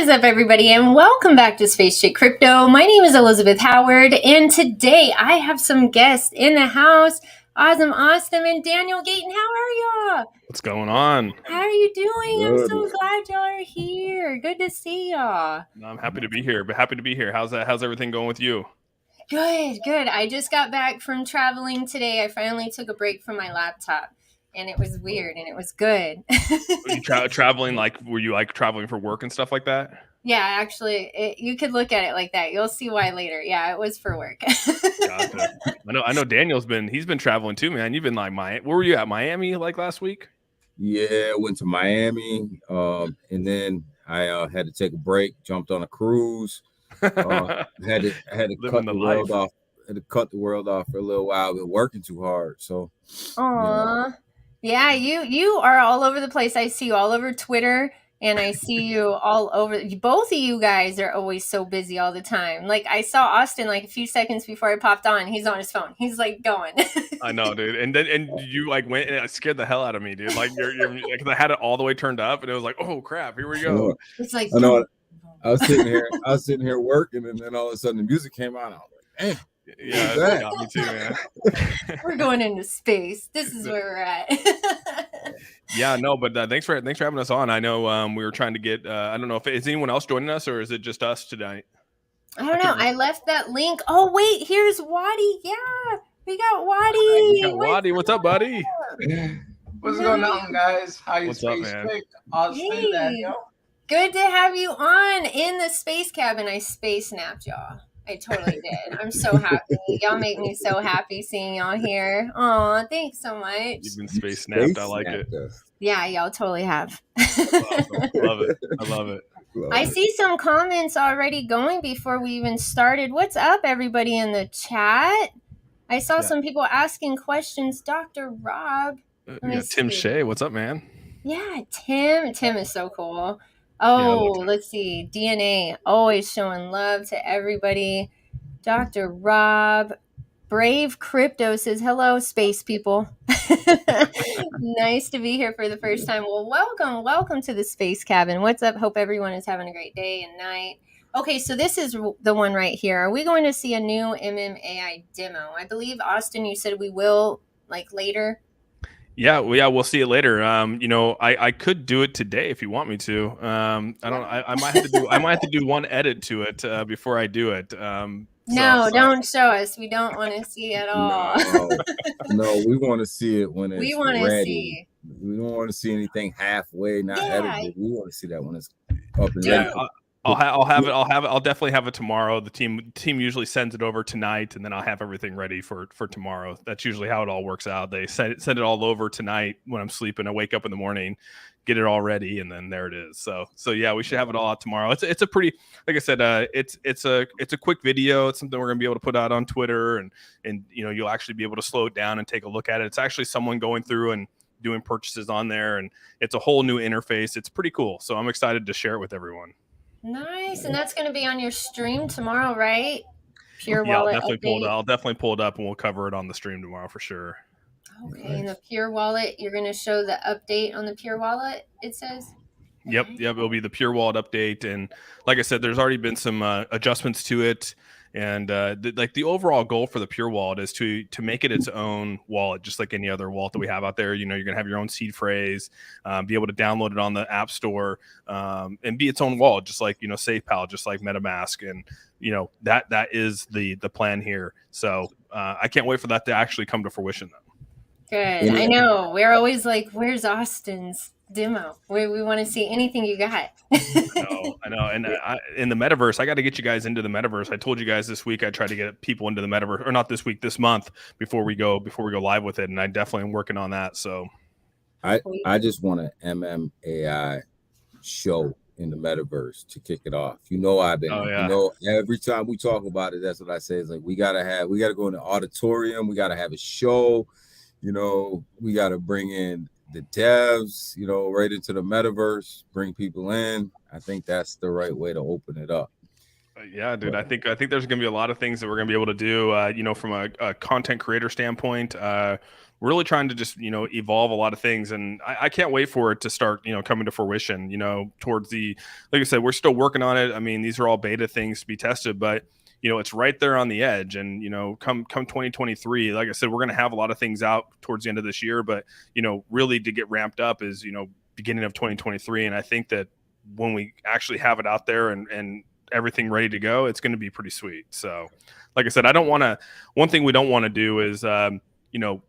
is up, everybody, and welcome back to Space Chick Crypto. My name is Elizabeth Howard, and today I have some guests in the house. Auzome and Daniel Gayton. How are y'all? What's going on? How are you doing? Good. I'm so glad y'all are here. Good to see y'all. I'm happy to be here. How's everything going with you? Good. I just got back from traveling today. I finally took a break from my laptop, and it was weird, and it was good. Were you traveling? Were you traveling for work and stuff like that? Yeah, actually, you could look at it like that. You'll see why later. Yeah, it was for work. Gotcha. I know Daniel's been traveling too, man. You've been Miami. Where were you at? Miami last week? Yeah, went to Miami, and then I had to take a break. Jumped on a cruise. Had to cut the world off. Had to cut the world off for a little while. Been working too hard, so. Aww. Yeah, you are all over the place. I see you all over Twitter, and I see you all over. Both of you guys are always so busy all the time. Like, I saw Austin a few seconds before I popped on. He's on his phone. He's going. I know, dude. And you went, and it scared the hell out of me, dude. You're because I had it all the way turned up, and it was like, oh crap, here we go. It's like, I know. I was sitting here working, and then all of a sudden the music came on. I was like, damn. Yeah, it got me too, man. We're going into space. This is where we're at. Yeah, no, but thanks for having us on. I know we were trying to get. I don't know if is anyone else joining us, or is it just us tonight? I don't know. I left that link. Oh wait, here's Wadi. Yeah, we got Wadi. Wadi, what's up, buddy? What's going on, guys? How you? What's up, man? Hey. Daniel. Good to have you on in the space cabin. I space napped y'all. I totally did. I'm so happy. Y'all make me so happy seeing y'all here. Aw, thanks so much. You've been space snapped. I like it. Yeah, y'all totally have. Awesome. I love it. I see some comments already going before we even started. What's up, everybody in the chat? I saw some people asking questions. Dr. Rob. Tim Shea. What's up, man? Yeah, Tim. Tim is so cool. Oh, let's see. DNA, always showing love to everybody. Dr. Rob. Brave Crypto says, hello, space people. Nice to be here for the first time. Well, welcome to the space cabin. What's up? Hope everyone is having a great day and night. Okay, so this is the one right here. Are we going to see a new MMAI demo? I believe, Austin, you said we will, later. Yeah, we'll see it later. I could do it today if you want me to. I might have to do one edit to it before I do it. Don't show us. We don't want to see at all. No, we want to see it when it's ready. We want to see. We don't want to see anything halfway, not edited. We want to see that when it's up and ready. ready. I'll definitely have it tomorrow. The team usually sends it over tonight, and then I'll have everything ready for tomorrow. That's usually how it all works out. They send it all over tonight when I'm sleeping. I wake up in the morning, get it all ready, and then there it is. So yeah, we should have it all out tomorrow. It's a pretty, like I said, it's a quick video. It's something we're gonna be able to put out on Twitter, and you'll actually be able to slow it down and take a look at it. It's actually someone going through and doing purchases on there, and it's a whole new interface. It's pretty cool. So I'm excited to share it with everyone. Nice. And that's going to be on your stream tomorrow, right? Pure yeah, Wallet I'll definitely pull it up, and we'll cover it on the stream tomorrow for sure. Okay. And the Pure Wallet, you're going to show the update on the Pure Wallet, it says? Yep. It'll be the Pure Wallet update. And like I said, there's already been some adjustments to it. And the overall goal for the Pure Wallet is to make it its own wallet, just like any other wallet that we have out there. You're gonna have your own seed phrase, be able to download it on the App Store, and be its own wallet, just like SafePal, just like MetaMask, and that is the plan here. So I can't wait for that to actually come to fruition, though. Good. I know we're always like, where's Austin's demo? We want to see anything you got. I know. And in the Metaverse, I got to get you guys into the Metaverse. I told you guys this week I tried to get people into the Metaverse, or not this week, this month before we go live with it, and I definitely am working on that. So I just want an MMAI show in the Metaverse to kick it off. I've been every time we talk about it, that's what I say. It's like we gotta go in the auditorium, we gotta have a show, we gotta bring in the devs, right into the Metaverse, bring people in. I think that's the right way to open it up. Yeah, dude. I think there's going to be a lot of things that we're going to be able to do. From a content creator standpoint, we're really trying to just evolve a lot of things, and I can't wait for it to start coming to fruition. Towards like I said, we're still working on it. I mean, these are all beta things to be tested, but it's right there on the edge. And come 2023, like I said, we're going to have a lot of things out towards the end of this year, but really to get ramped up is beginning of 2023, and I think that when we actually have it out there and everything ready to go, it's going to be pretty sweet. So like I said, one thing we don't want to do is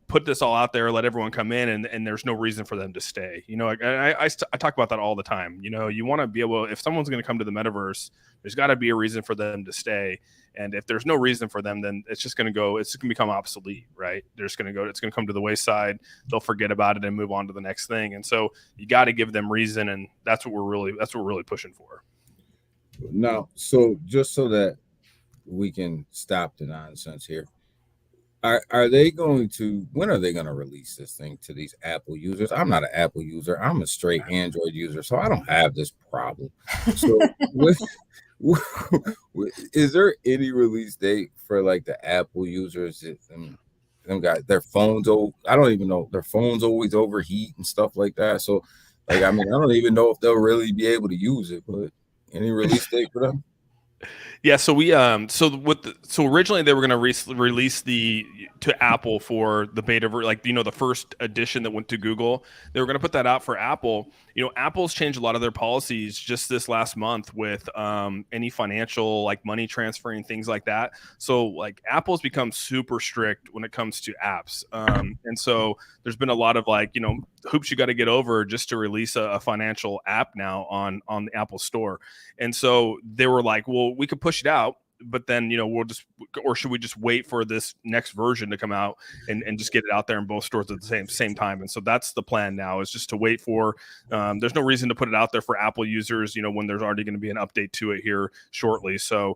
put this all out there, let everyone come in, and there's no reason for them to stay. I talk about that all the time. You want to be able, if someone's going to come to the metaverse, there's got to be a reason for them to stay. And if there's no reason for them, then it's going to become obsolete, right? It's going to come to the wayside. They'll forget about it and move on to the next thing. And so you got to give them reason. And that's what we're really pushing for. Now, so just so that we can stop the nonsense here, are they going to, when are they going to release this thing to these Apple users? I'm not an Apple user. I'm a straight Android user, so I don't have this problem. So is there any release date for like the Apple users? Them guys, their phones, I don't even know, their phones always overheat and stuff like that. So like, I mean, I don't even know if they'll really be able to use it, but any release date for them? Yeah, so we so originally they were going to release to Apple for the beta, like the first edition that went to Google. They were going to put that out for Apple. Apple's changed a lot of their policies just this last month with any financial like money transferring, things like that. So like Apple's become super strict when it comes to apps, and so there's been a lot of like hoops you got to get over just to release a financial app now on the Apple Store. And so they were like, well, we could push it out, but then or should we just wait for this next version to come out and just get it out there in both stores at the same time? And so that's the plan now, is just to wait for there's no reason to put it out there for Apple users when there's already going to be an update to it here shortly. So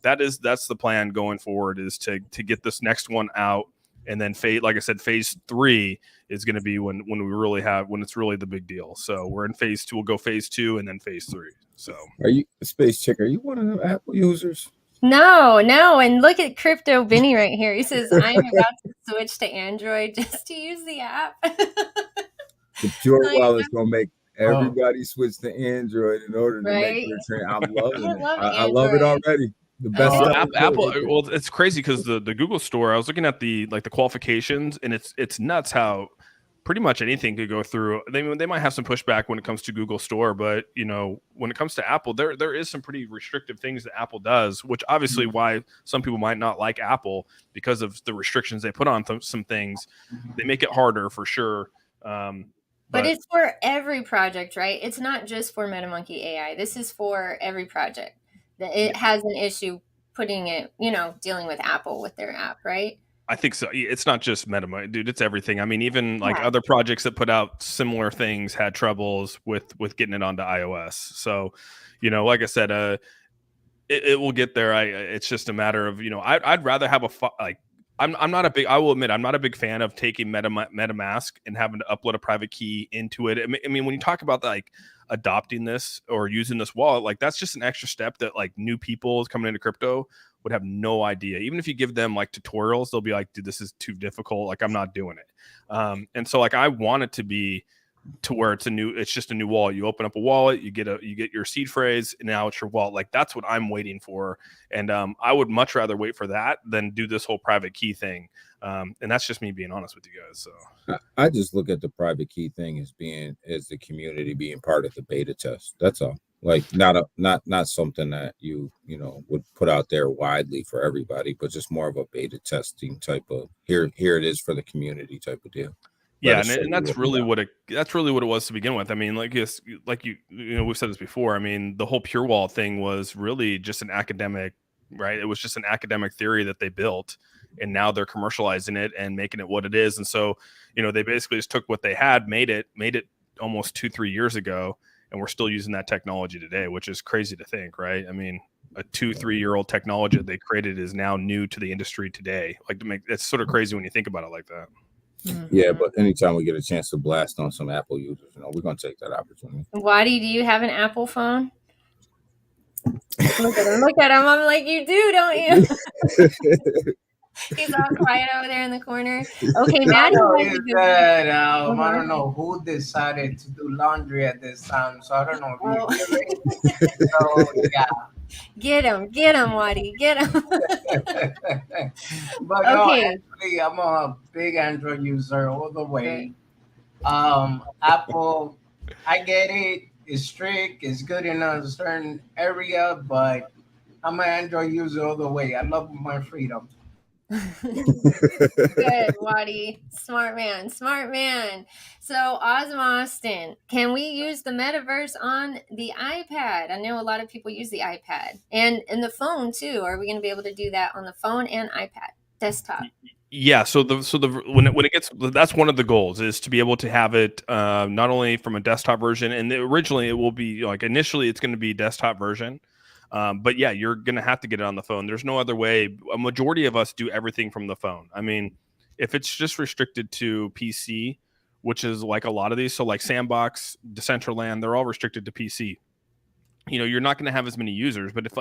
that's the plan going forward, is to get this next one out. And then like I said, phase 3 is going to be when it's really the big deal. So we're in phase 2. We'll go phase 2 and then phase 3. So are you, Space Chick, are you one of them Apple users? No. And look at Crypto Benny right here. He says, I am about to switch to Android just to use the app. The pure wallet's going to make everybody switch to Android in order to make their train. I'm loving it. I love it already. The best Apple. Well, it's crazy because the Google Store, I was looking at the qualifications, and it's nuts how pretty much anything could go through. They might have some pushback when it comes to Google Store, but when it comes to Apple, there is some pretty restrictive things that Apple does, which obviously why some people might not like Apple, because of the restrictions they put on some things. They make it harder for sure. But it's for every project, right? It's not just for MetaMonkey.AI. This is for every project that it has an issue putting it, dealing with Apple with their app, right? I think so. It's not just MetaMonkey, dude. It's everything. I mean, even like other projects that put out similar things had troubles with getting it onto iOS. So, like I said, it will get there. It's just a matter of I'd rather have I'm not a big. I will admit, I'm not a big fan of taking MetaMask and having to upload a private key into it. I mean, when you talk about like adopting this or using this wallet, like that's just an extra step that like new people coming into crypto would have no idea. Even if you give them like tutorials, they'll be like, dude, this is too difficult. Like, I'm not doing it. And so like I want it to be to where it's just a new wallet. You open up a wallet, you get your seed phrase, and now it's your wallet. Like that's what I'm waiting for. And I would much rather wait for that than do this whole private key thing. And that's just me being honest with you guys. So I just look at the private key thing as the community being part of the beta test. That's all. Like not something that you would put out there widely for everybody, but just more of a beta testing type of here it is for the community type of deal. Yeah, and that's really what it was to begin with. I mean, we've said this before. I mean, the whole Pure Wallet thing was really just an academic, right? It was just an academic theory that they built, and now they're commercializing it and making it what it is. And so, they basically just took what they had, made it almost 2-3 years ago, and we're still using that technology today, which is crazy to think, right? I mean, a 2-3 year old technology that they created is now new to the industry today. It's sort of crazy when you think about it like that. Mm-hmm. Yeah, but anytime we get a chance to blast on some Apple users, we're gonna take that opportunity. Waddy, do you have an Apple phone? Look at him. Look at him. I'm like, you do, don't you? He's all quiet over there in the corner. Okay, Maddie has a good that, I don't know who decided to do laundry at this time, so I don't know if you hear it. So yeah. Get him, Waddy, get him. But no, actually, I'm a big Android user all the way. Apple, I get it. It's strict. It's good in a certain area, but I'm an Android user all the way. I love my freedom. Good, Waddy. Smart man. So, Auzome Austin, can we use the metaverse on the iPad? I know a lot of people use the iPad and the phone too. Are we going to be able to do that on the phone and iPad desktop? Yeah, so when it gets, that's one of the goals, is to be able to have it not only from a desktop version, and originally it will be like, initially it's going to be desktop version. But yeah, you're going to have to get it on the phone. There's no other way. A majority of us do everything from the phone. I mean, if it's just restricted to PC, which is like a lot of these, so like Sandbox, Decentraland, they're all restricted to PC. You're not going to have as many users, but if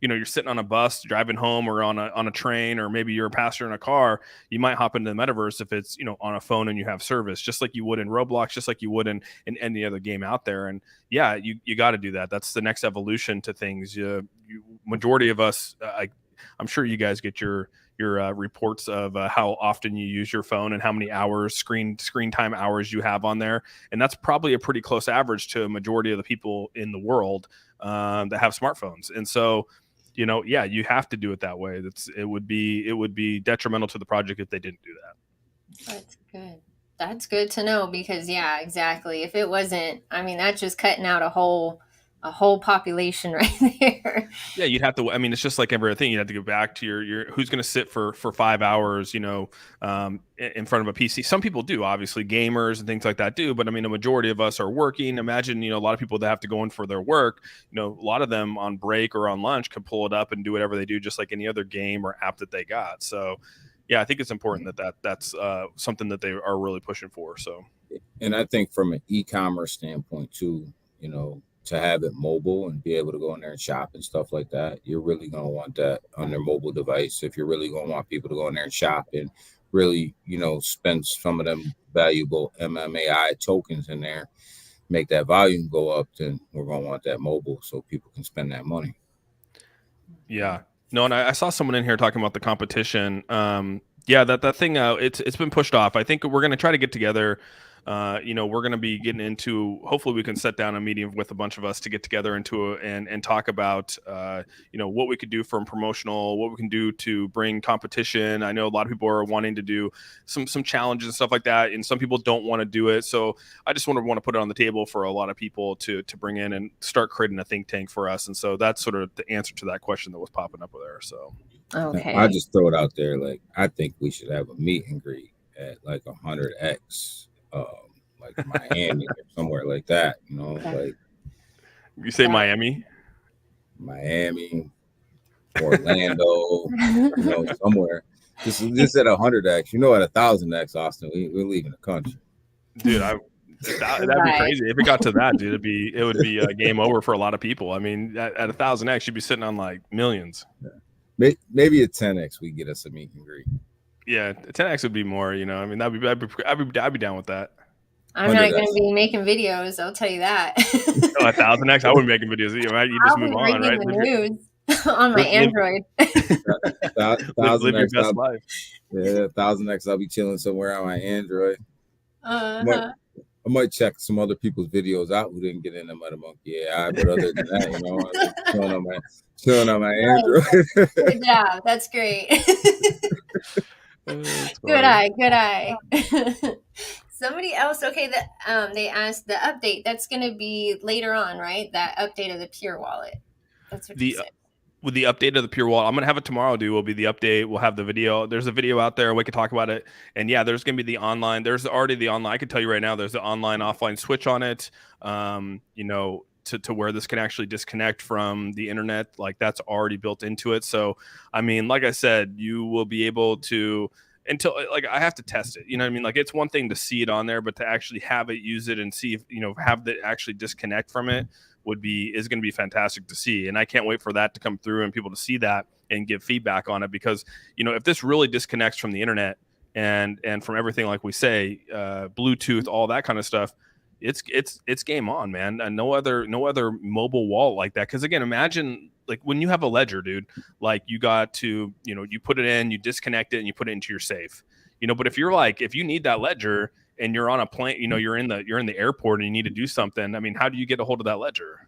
you're sitting on a bus driving home, or on a train, or maybe you're a passenger in a car, you might hop into the metaverse if it's, on a phone and you have service, just like you would in Roblox, just like you would in any other game out there. And yeah, you got to do that. That's the next evolution to things. Majority of us, I'm sure you guys get your reports of how often you use your phone and how many hours, screen time hours you have on there. And that's probably a pretty close average to a majority of the people in the world that have smartphones. And so, yeah, you have to do it that way. It would be detrimental to the project if they didn't do that. That's good. That's good to know, because yeah, exactly. If it wasn't, I mean, that's just cutting out a whole population right there. Yeah, you'd have to. I mean, it's just like everything. You have to go back to your who's going to sit for 5 hours, in front of a PC. Some people do, obviously, gamers and things like that do. But I mean, a majority of us are working. Imagine, a lot of people that have to go in for their work. A lot of them on break or on lunch can pull it up and do whatever they do, just like any other game or app that they got. So, yeah, I think it's important that's something that they are really pushing for. So, and I think from an e-commerce standpoint too, to have it mobile and be able to go in there and shop and stuff like that, you're really going to want that on their mobile device. If you're really going to want people to go in there and shop and really, spend some of them valuable MMAI tokens in there, make that volume go up, then we're going to want that mobile so people can spend that money. Yeah. No, and I saw someone in here talking about the competition. Yeah, that thing, it's been pushed off. I think we're going to try to get together. We're going to be getting into, hopefully we can set down a meeting with a bunch of us to get together and talk about, what we could do from promotional, what we can do to bring competition. I know a lot of people are wanting to do some challenges and stuff like that, and some people don't want to do it. So I just want to put it on the table for a lot of people to bring in and start creating a think tank for us. And so that's sort of the answer to that question that was popping up there. So, okay. I just throw it out there. Like, I think we should have a meet and greet at like 100X. Like Miami or somewhere like that, like you say Miami, Orlando, somewhere. Just at 100X, at 1,000X, Austin, we're leaving the country. Dude, that'd be crazy. If it got to that, dude, it would be a game over for a lot of people. I mean, at 1,000X, you'd be sitting on like millions. Yeah. Maybe a 10X we get us a meet and greet. Yeah, 10X would be more. I mean, I'd be down with that. I'm not going to be making videos, I'll tell you that. 1,000X, I wouldn't be making videos either, right? You just move on, right? The news on my Android. 1,000X, best life. Yeah, 1,000X, I'll be chilling somewhere on my Android. I might check some other people's videos out who didn't get into MetaMonkey.AI, but other than that, I'm chilling on my Android. Good job. That's great. Good eye. Somebody else, okay, they asked the update. That's going to be later on, right? That update of the Pure Wallet. That's what you said. With the update of the Pure Wallet, I'm going to have it tomorrow, dude. Will be the update. We'll have the video. There's a video out there. We can talk about it. And yeah, there's going to be the online. There's already the online. I can tell you right now, there's the online offline switch on it. To where this can actually disconnect from the internet. Like, that's already built into it. So, I mean, like I said, you will be able to, until, like, I have to test it. You know what I mean? Like, it's one thing to see it on there, but to actually have it, use it, and see if, have it actually disconnect from it is going to be fantastic to see. And I can't wait for that to come through and people to see that and give feedback on it, because, if this really disconnects from the internet and from everything, like we say, Bluetooth, all that kind of stuff, it's game on, man. And no other mobile wallet like that. Because again, imagine like when you have a ledger, dude, like you got to, you put it in, you disconnect it, and you put it into your safe. But if you need that ledger and you're on a plane, you're in the airport and you need to do something, I mean, how do you get a hold of that ledger?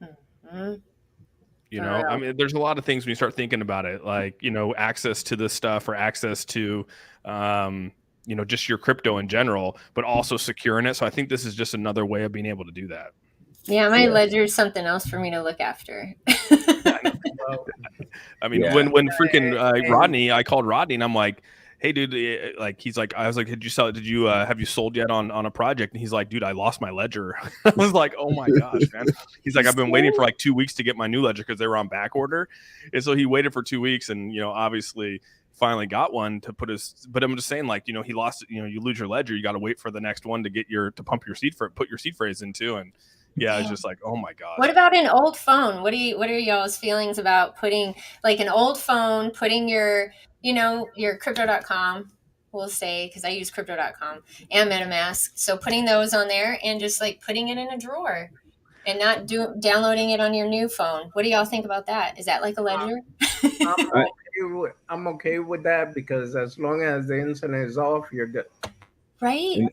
Mm-hmm. I mean, there's a lot of things when you start thinking about it, like, access to this stuff, or access to, just your crypto in general, but also securing it. So I think this is just another way of being able to do that. Yeah, my ledger is something else for me to look after. I mean, when freaking Rodney, I called Rodney and I'm like, hey, dude, like, he's like, I was like, have you sold yet on a project? And he's like, dude, I lost my ledger. I was like, oh my gosh, man. He's like, I've been waiting for like 2 weeks to get my new ledger because they were on back order. And so he waited for 2 weeks and, obviously finally got one to put but I'm just saying, like, he lost, you lose your ledger, you got to wait for the next one to put your seed phrase into. And yeah, it's just like, oh my gosh. What about an old phone? What are y'all's feelings about putting like an old phone, putting your crypto.com, we'll say, because I use crypto.com and MetaMask. So putting those on there and just like putting it in a drawer and not downloading it on your new phone. What do y'all think about that? Is that like a ledger? I'm okay with that, because as long as the internet is off, you're good. Right.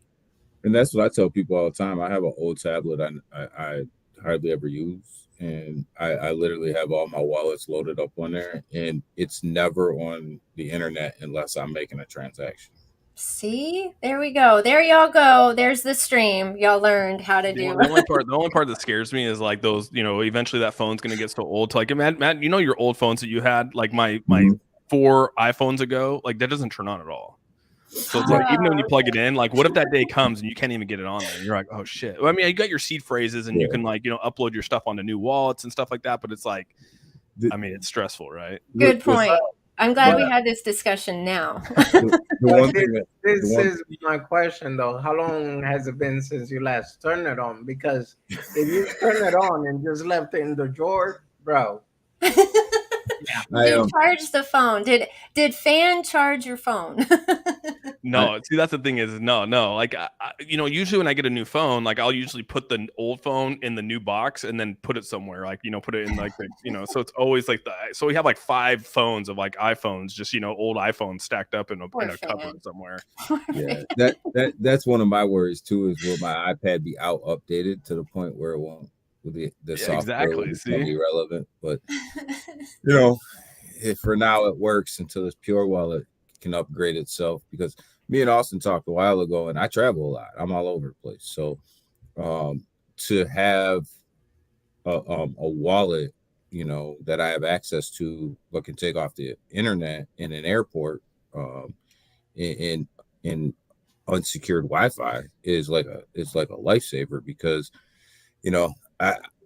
And that's what I tell people all the time. I have an old tablet I hardly ever use. And I literally have all my wallets loaded up on there. And it's never on the internet unless I'm making a transaction. See, there we go. There y'all go. There's the stream. Y'all learned how to do. The only part that scares me is like those, eventually that phone's going to get so old. To like, Matt, your old phones that you had, like my 4 iPhones ago, like that doesn't turn on at all. So it's like, even when you plug it in, like, what if that day comes and you can't even get it on there? And you're like, oh shit. Well, I mean, you got your seed phrases and you can like, upload your stuff onto new wallets and stuff like that. But it's like, I mean, it's stressful, right? Good point. I'm glad we had this discussion now. This is my question though. How long has it been since you last turned it on? Because if you turn it on and just left it in the drawer, bro. Did charge the phone? Did Fan charge your phone? No, see, that's the thing is no. Like, usually when I get a new phone, like I'll usually put the old phone in the new box and then put it somewhere, like, put it in like the, so it's always like so we have like 5 phones of like iPhones, just, old iPhones stacked up in a cupboard somewhere. Yeah, that's one of my worries too, is will my iPad be updated to the point where it won't, with the software will become irrelevant. But if for now it works until this Pure Wallet can upgrade itself, because me and Austin talked a while ago, and I travel a lot. I'm all over the place. So to have a wallet, that I have access to, but can take off the internet in an airport, in unsecured Wi-Fi is like a lifesaver, because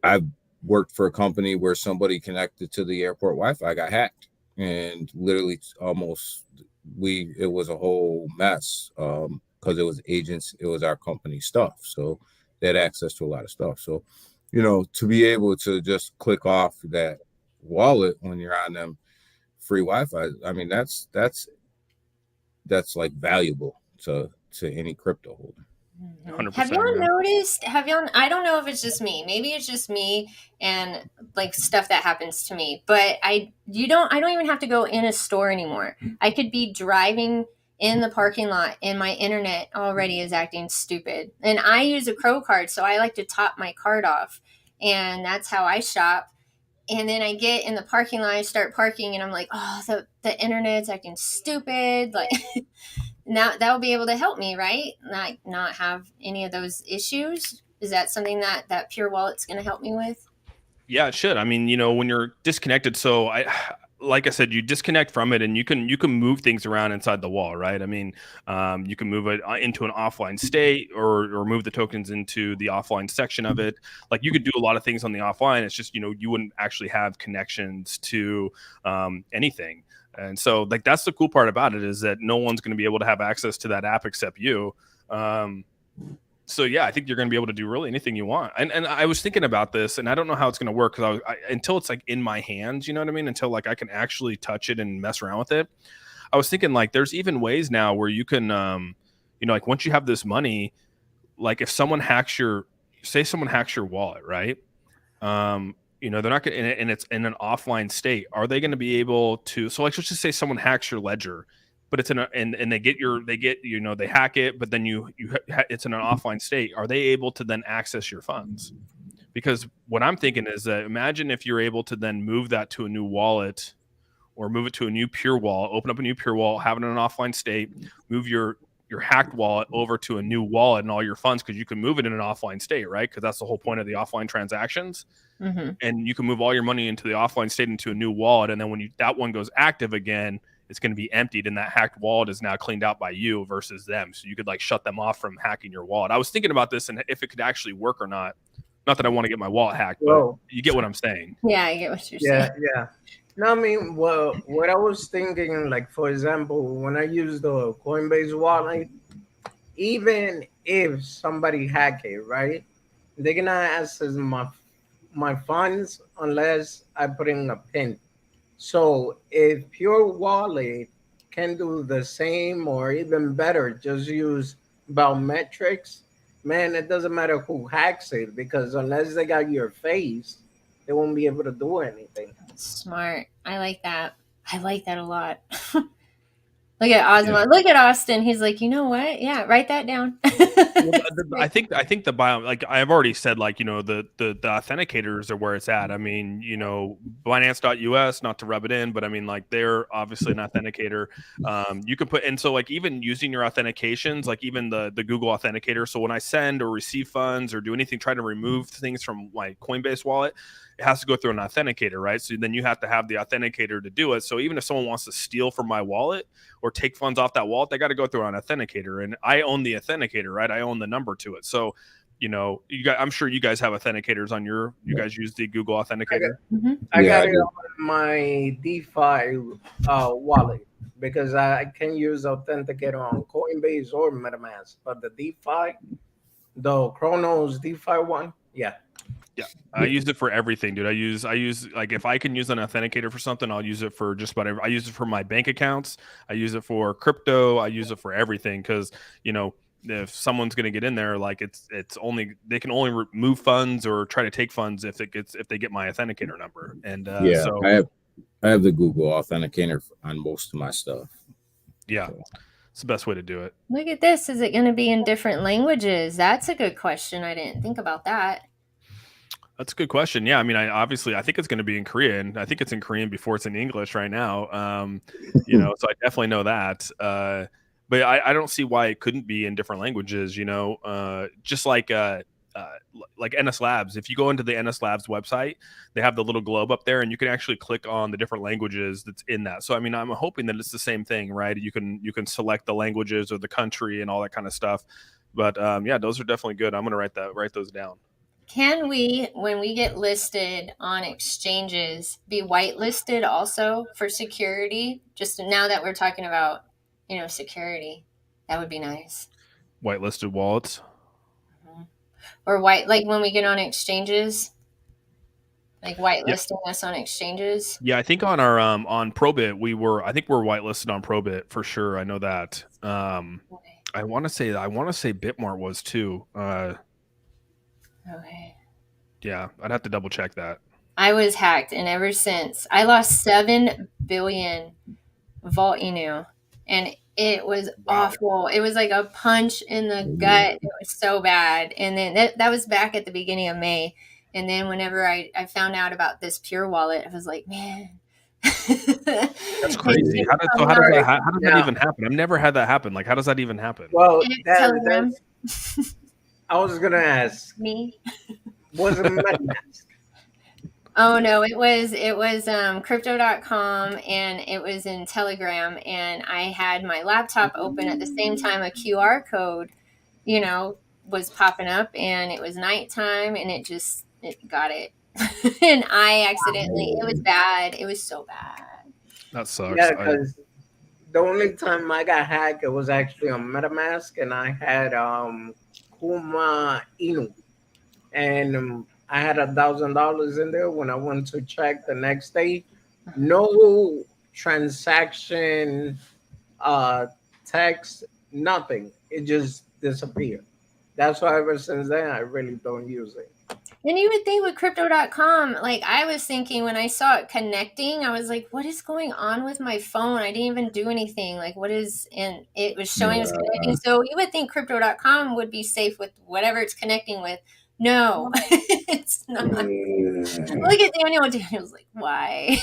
I've worked for a company where somebody connected to the airport Wi-Fi got hacked, and literally it was a whole mess, because it was agents, it was our company stuff, so they had access to a lot of stuff. So to be able to just click off that wallet when you're on them free Wi-Fi, I mean, that's like valuable to any crypto holder. 100%. Have y'all noticed? I don't know if it's just me. Maybe it's just me and like stuff that happens to me. But I don't even have to go in a store anymore. I could be driving in the parking lot and my internet already is acting stupid. And I use a Crow card, so I like to top my card off, and that's how I shop. And then I get in the parking lot, I start parking, and I'm like, oh, the internet's acting stupid. Like. Now that will be able to help me, right? Not have any of those issues. Is that something that Pure Wallet's going to help me with? Yeah, it should. I mean, when you're disconnected, so like I said, you disconnect from it, and you can move things around inside the wall, right? I mean, you can move it into an offline state, or move the tokens into the offline section of it. Like, you could do a lot of things on the offline. It's just, you wouldn't actually have connections to anything. And so, like, that's the cool part about it, is that no one's going to be able to have access to that app except you. So yeah, I think you're going to be able to do really anything you want. And I was thinking about this, and I don't know how it's going to work because until it's like in my hands, you know what I mean? Until like I can actually touch it and mess around with it. I was thinking like there's even ways now where you can, like once you have this money, like if someone hacks your wallet, right? They're not going to, and it's in an offline state. Are they going to be able to? So like let's just say someone hacks your ledger. But it's and they hack it, but then it's in an offline state. Are they able to then access your funds? Because what I'm thinking is that imagine if you're able to then move that to a new wallet or move it to a new pure wallet, open up a new pure wallet, have it in an offline state, move your hacked wallet over to a new wallet and all your funds, because you can move it in an offline state, right? Because that's the whole point of the offline transactions. Mm-hmm. And you can move all your money into the offline state into a new wallet. And then when that one goes active again, it's going to be emptied, and that hacked wallet is now cleaned out by you versus them. So you could like shut them off from hacking your wallet. I was thinking about this and if it could actually work or not. Not that I want to get my wallet hacked, but you get what I'm saying. Yeah, I get what you're saying. Yeah. No, I mean, well, what I was thinking, like, for example, when I use the Coinbase wallet, even if somebody hack it, right, they're going to access my funds unless I put in a PIN. So if Pure Wallet can do the same or even better, just use biometrics, man, it doesn't matter who hacks it, because unless they got your face, they won't be able to do anything. Smart. I like that. I like that a lot. Look at Auzome. Yeah. Look at Austin. He's like, you know what? Yeah, write that down. I think the bio, like I've already said, like, the authenticators are where it's at. I mean, Binance.us, not to rub it in, but I mean, like they're obviously an authenticator. You can put, and so like even using your authentications, like even the Google Authenticator. So when I send or receive funds or do anything, try to remove things from like Coinbase wallet, it has to go through an authenticator, right? So then you have to have the authenticator to do it. So even if someone wants to steal from my wallet or take funds off that wallet, they got to go through an authenticator, and I own the authenticator, right? I own the number to it. So, I'm sure you guys have authenticators on you guys use the Google Authenticator. I got it on my DeFi wallet, because I can use Authenticator on Coinbase or MetaMask, but the DeFi, the Chronos DeFi one, yeah. Yeah, I use it for everything, dude. I use like if I can use an authenticator for something, I'll use it for just about everything. I use it for my bank accounts. I use it for crypto. I use it for everything because if someone's going to get in there, like they can only move funds or try to take funds if they get my authenticator number. And so I have the Google Authenticator on most of my stuff. Yeah. So. It's the best way to do it. Look at this. Is it going to be in different languages? That's a good question. I didn't think about that. That's a good question. Yeah, I mean, I think it's going to be in Korean. I think it's in Korean before it's in English right now. So I definitely know that. But I don't see why it couldn't be in different languages. Just like NS Labs. If you go into the NS Labs website, they have the little globe up there, and you can actually click on the different languages that's in that. So I mean, I'm hoping that it's the same thing, right? You can select the languages or the country and all that kind of stuff. But those are definitely good. I'm going to write those down. Can we, when we get listed on exchanges, be whitelisted also for security? Just now that we're talking about, security, that would be nice. Whitelisted wallets, or like when we get on exchanges, like whitelisting us on exchanges. Yeah, I think on our on Probit we're whitelisted on Probit for sure. I know that. I want to say Bitmart was too. Okay. Yeah, I'd have to double check that. I was hacked, and ever since I lost 7 billion Vault Inu, and it was awful. It was like a punch in the gut. It was so bad. And then that was back at the beginning of May. And then whenever I found out about this Pure Wallet, I was like, man. That's crazy. How does that even happen? I've never had that happen. Like, how does that even happen? Well, I was gonna ask. Me? Was it MetaMask? Oh no, it was crypto.com, and it was in Telegram, and I had my laptop open at the same time. A QR code, was popping up, and it was nighttime, and it got it. And I accidentally, it was bad. It was so bad. That sucks. Yeah, because the only time I got hacked, it was actually on MetaMask, and I had Kuma Inu, and I had $1,000 in there. When I went to check the next day, no transaction, text, nothing. It just disappeared. That's why ever since then I really don't use it. And you would think with crypto.com, like I was thinking when I saw it connecting, I was like, what is going on with my phone? I didn't even do anything. Like, what is, and it was showing us connecting. So you would think crypto.com would be safe with whatever it's connecting with. No, it's not. Look at Daniel. Daniel's like, why?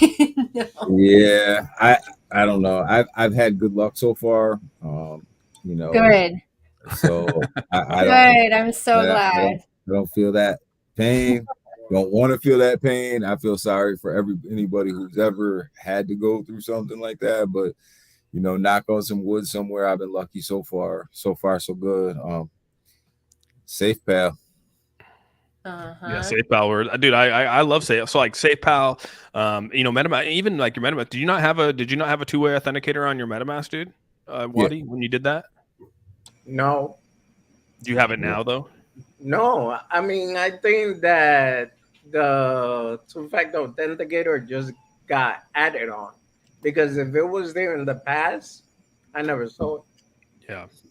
No. Yeah, I don't know. I've had good luck so far. You know. Good. So I good. I'm so glad. I don't feel that pain. Don't want to feel that pain. I feel sorry for anybody who's ever had to go through something like that. But you know, knock on some wood somewhere. I've been lucky so far. So far, so good. Safe, pal. Yeah, SafePal. Dude, I love Safe. So like SafePal, you know, MetaMask, even like your MetaMask. Did you not have a 2-way authenticator on your MetaMask, dude? Wadi, when you did that? No. Do you have it now though? No, I mean, I think that the two-factor authenticator just got added on, because if it was there in the past, I never saw it.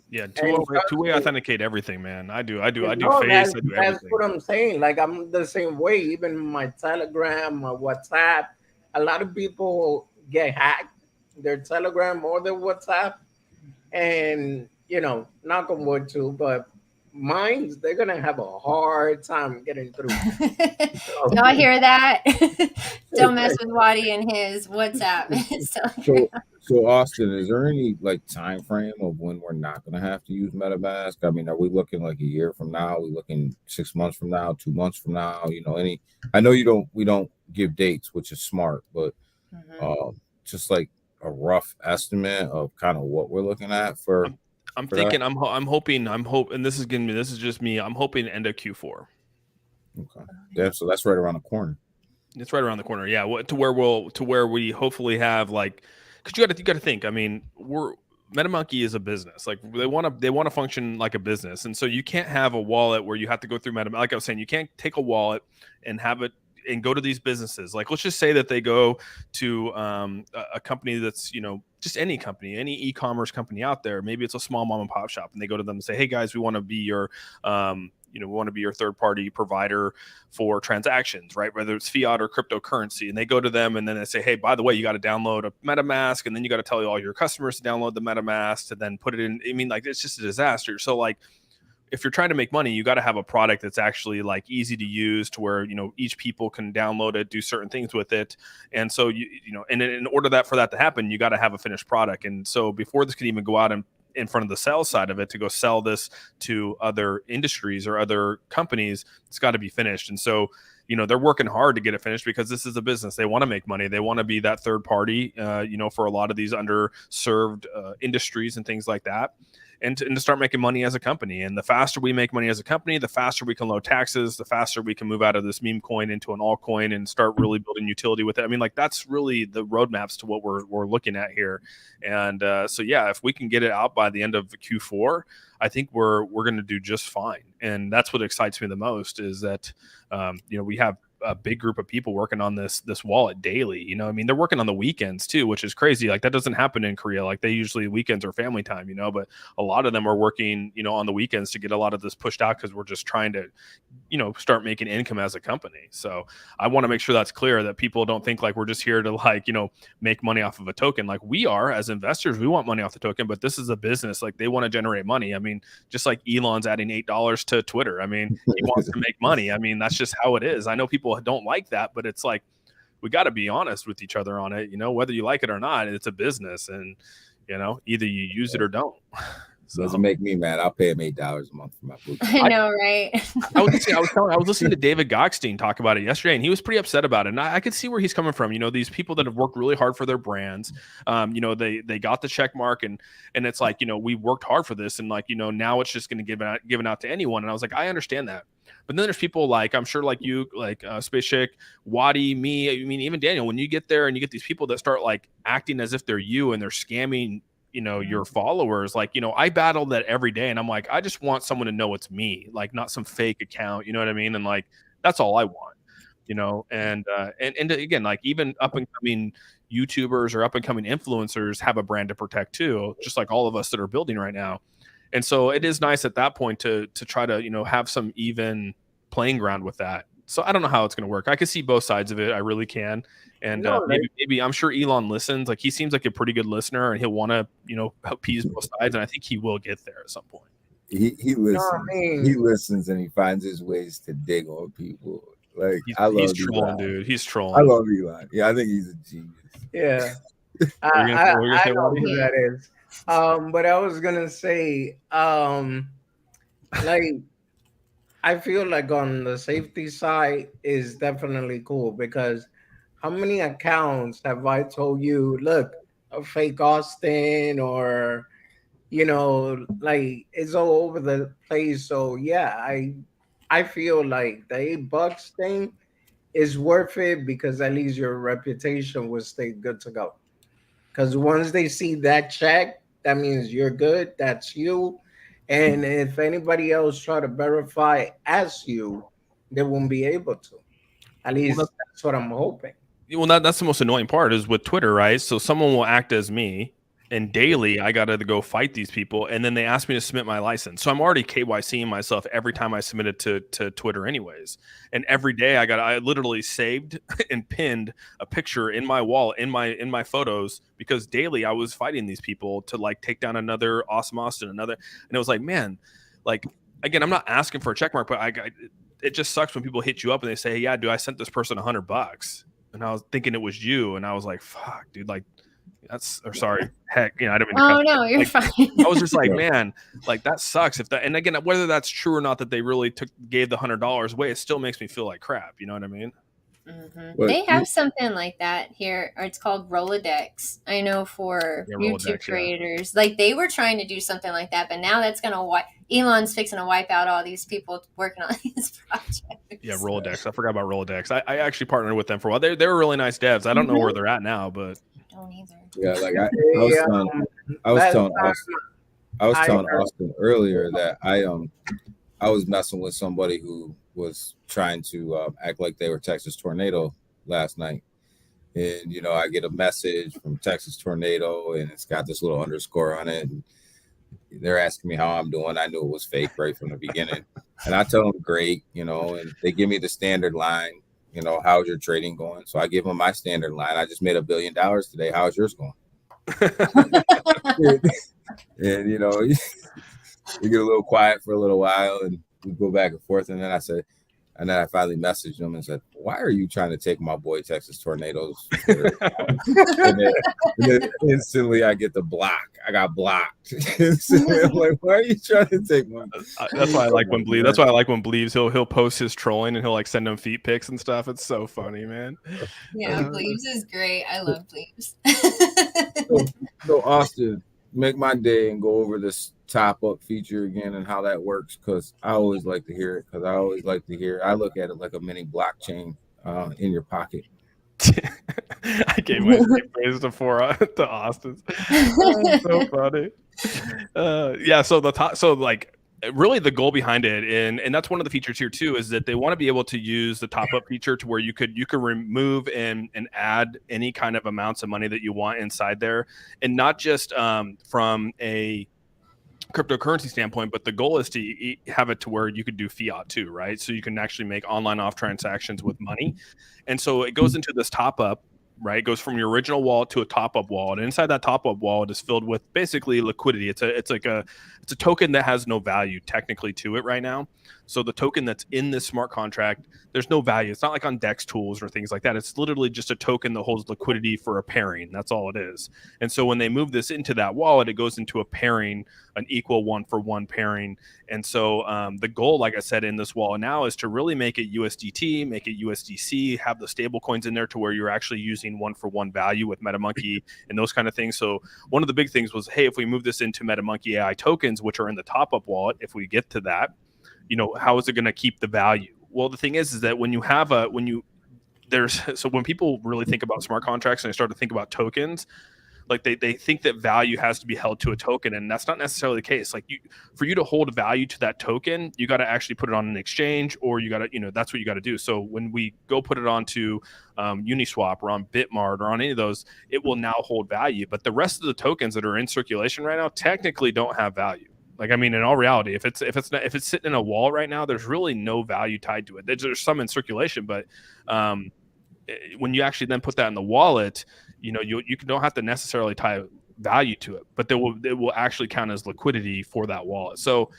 Yeah, two-way authenticate everything, man. I do face. I do that's everything. What I'm saying. Like, I'm the same way. Even my Telegram, my WhatsApp, a lot of people get hacked, their Telegram or their WhatsApp, and you know, knock on wood too, but mines, they're gonna have a hard time getting through. Y'all hear that? Don't mess with Wadi and his WhatsApp. So Austin, is there any like time frame of when we're not gonna have to use MetaMask? I mean, are we looking like a year from now? Are we looking 6 months from now, 2 months from now? You know, I know we don't give dates, which is smart, but just like a rough estimate of kind of what we're looking at for. I'm thinking, I'm hoping, and this is just me. I'm hoping end of Q4. Okay. Yeah, so that's right around the corner. It's right around the corner. Yeah. To where we hopefully have like, cause you got to think, I mean, MetaMonkey is a business. Like they want to function like a business. And so you can't have a wallet where you have to go through MetaMonkey. Like I was saying, you can't take a wallet and have it and go to these businesses. Like, let's just say that they go to a company that's, you know, just any company, any e-commerce company out there. Maybe it's a small mom and pop shop, and they go to them and say, hey guys, we want to be your, we want to be your third-party provider for transactions, right? Whether it's fiat or cryptocurrency. And they go to them and then they say, hey, by the way, you got to download a MetaMask, and then you got to tell all your customers to download the MetaMask to then put it in. I mean, like, it's just a disaster. So like, if you're trying to make money, you got to have a product that's actually like easy to use, to where, you know, each people can download it, do certain things with it. And so, you know, and in order for that to happen, you got to have a finished product. And so before this can even go out and in front of the sales side of it to go sell this to other industries or other companies, it's got to be finished. And so, you know, they're working hard to get it finished because this is a business. They want to make money. They want to be that third party, you know, for a lot of these underserved industries and things like that. And to start making money as a company. And the faster we make money as a company, the faster we can load taxes, the faster we can move out of this meme coin into an altcoin and start really building utility with it. I mean, like, that's really the roadmaps to what we're looking at here. And so, yeah, if we can get it out by the end of Q4, I think we're going to do just fine. And that's what excites me the most, is that, you know, we have a big group of people working on this wallet daily. You know, I mean, they're working on the weekends too, which is crazy. Like, that doesn't happen in Korea. Like, they usually weekends are family time, you know, but a lot of them are working, you know, on the weekends to get a lot of this pushed out, because we're just trying to, you know, start making income as a company. So I want to make sure that's clear, that people don't think like we're just here to, like, you know, make money off of a token. Like, we are, as investors, we want money off the token, but this is a business. Like, they want to generate money. I mean, just like Elon's adding $8 to Twitter. I mean, he wants to make money. I mean, that's just how it is. I know people don't like that, but it's like, we got to be honest with each other on it, you know, whether you like it or not. It's a business, and, you know, either you use it or don't. So doesn't make me mad. I'll pay him $8 a month for my book. I know, right? I was listening to David Gokhshtein talk about it yesterday, and he was pretty upset about it. And I could see where he's coming from. You know, these people that have worked really hard for their brands, you know, they got the check mark, and it's like, you know, we worked hard for this, and like, you know, now it's just going to get given out to anyone. And I was like, I understand that. But then there's people like, I'm sure like you, like Space Chick, Wadi, me, I mean, even Daniel, when you get there and you get these people that start like acting as if they're you, and they're scamming your followers. Like, I battle that every day, and I'm like, I just want someone to know it's me, like not some fake account, you know what I mean? And like, that's all I want, and again, like even up and coming YouTubers or up and coming influencers have a brand to protect too, just like all of us that are building right now. And so it is nice at that point to try to, have some even playing ground with that. So I don't know how it's going to work. I can see both sides of it. I really can. And maybe I'm sure Elon listens. Like, he seems like a pretty good listener, and he'll want to, appease both sides. And I think he will get there at some point. He listens. He listens, and he finds his ways to dig on people. Like, he's trolling, Elon. Dude. He's trolling. I love Elon. Yeah, I think he's a genius. Yeah. I know who that is. But I was gonna say, like, I feel like on the safety side is definitely cool, because how many accounts have I told you, look, a fake Austin, or like, it's all over the place. So yeah, I feel like the $8 thing is worth it, because at least your reputation will stay good to go. Because once they see that check, that means you're good. That's you. And if anybody else try to verify as you, they won't be able to. At least that's what I'm hoping. Well, that's the most annoying part is with Twitter, right? So someone will act as me, and daily I got to go fight these people, and then they ask me to submit my license. So I'm already KYCing myself every time I submit it to Twitter anyways. And every day I literally saved and pinned a picture in my wall, in my photos, because daily I was fighting these people to like take down another Auzome Austin, and it was like, man, like, again, I'm not asking for a check mark, but it just sucks when people hit you up and they say, hey, yeah, dude, I sent this person $100, and I was thinking it was you, and I was like, fuck, dude, like, sorry, heck, I didn't mean to. Oh no, you're fine. I was just like, man, like, that sucks. And again, whether that's true or not, that they really gave the $100 away, it still makes me feel like crap. You know what I mean? Mm-hmm. They have something like that here, or it's called Rolodex. I know for YouTube creators, like, they were trying to do something like that, but now that's gonna Elon's fixing to wipe out all these people working on these projects. Yeah, Rolodex. I forgot about Rolodex. I actually partnered with them for a while. They were really nice devs. I don't know where they're at now, but I don't either. Yeah, like I was telling Austin earlier that I was messing with somebody who was trying to act like they were Texas Tornado last night. And, I get a message from Texas Tornado, and it's got this little underscore on it. And they're asking me how I'm doing. I knew it was fake right from the beginning. And I tell them, great, and they give me the standard line, how's your trading going? So I give them my standard line. I just made $1 billion today. How's yours going? and, we get a little quiet for a little while, and we go back and forth. And then I finally messaged him and said, why are you trying to take my boy Texas Tornadoes? and then instantly I get the block. I got blocked. I'm like, why are you trying to take my? That's why I like when Bleeves. That's why I like when Bleeves. He'll post his trolling, and he'll like send them feet pics and stuff. It's so funny, man. Yeah, Bleeves is great. I love Bleeves. So Austin, make my day and go over this top up feature again and how that works, because I always like to hear it. I look at it like a mini blockchain in your pocket. I gave my same phrase to Austin's. So funny. So like, really the goal behind it, and that's one of the features here too, is that they want to be able to use the top up feature to where you could remove and add any kind of amounts of money that you want inside there, and not just from a cryptocurrency standpoint, but the goal is to have it to where you could do fiat too, right? So you can actually make online off transactions with money. And so it goes into this top up, right? It goes from your original wallet to a top up wallet. And inside that top up wallet is filled with basically liquidity. It's a token that has no value technically to it right now. So the token that's in this smart contract, there's no value. It's not like on DEX tools or things like that. It's literally just a token that holds liquidity for a pairing. That's all it is. And so when they move this into that wallet, it goes into a pairing, an equal 1-for-1 pairing. And so the goal, like I said, in this wallet now is to really make it USDT, make it USDC, have the stable coins in there to where you're actually using 1-for-1 value with MetaMonkey and those kind of things. So one of the big things was, hey, if we move this into MetaMonkey.AI tokens, which are in the top up wallet, if we get to that, how is it going to keep the value? Well, the thing is that when people really think about smart contracts and they start to think about tokens, Like they think that value has to be held to a token, and that's not necessarily the case. Like for you to hold value to that token, you got to actually put it on an exchange, or you got to, that's what you got to do. So when we go put it onto Uniswap or on Bitmart or on any of those, it will now hold value. But the rest of the tokens that are in circulation right now technically don't have value. Like, I mean, in all reality, if it's sitting in a wall right now, there's really no value tied to it. There's some in circulation, but when you actually then put that in the wallet, you don't have to necessarily tie value to it, but it will actually count as liquidity for that wallet. So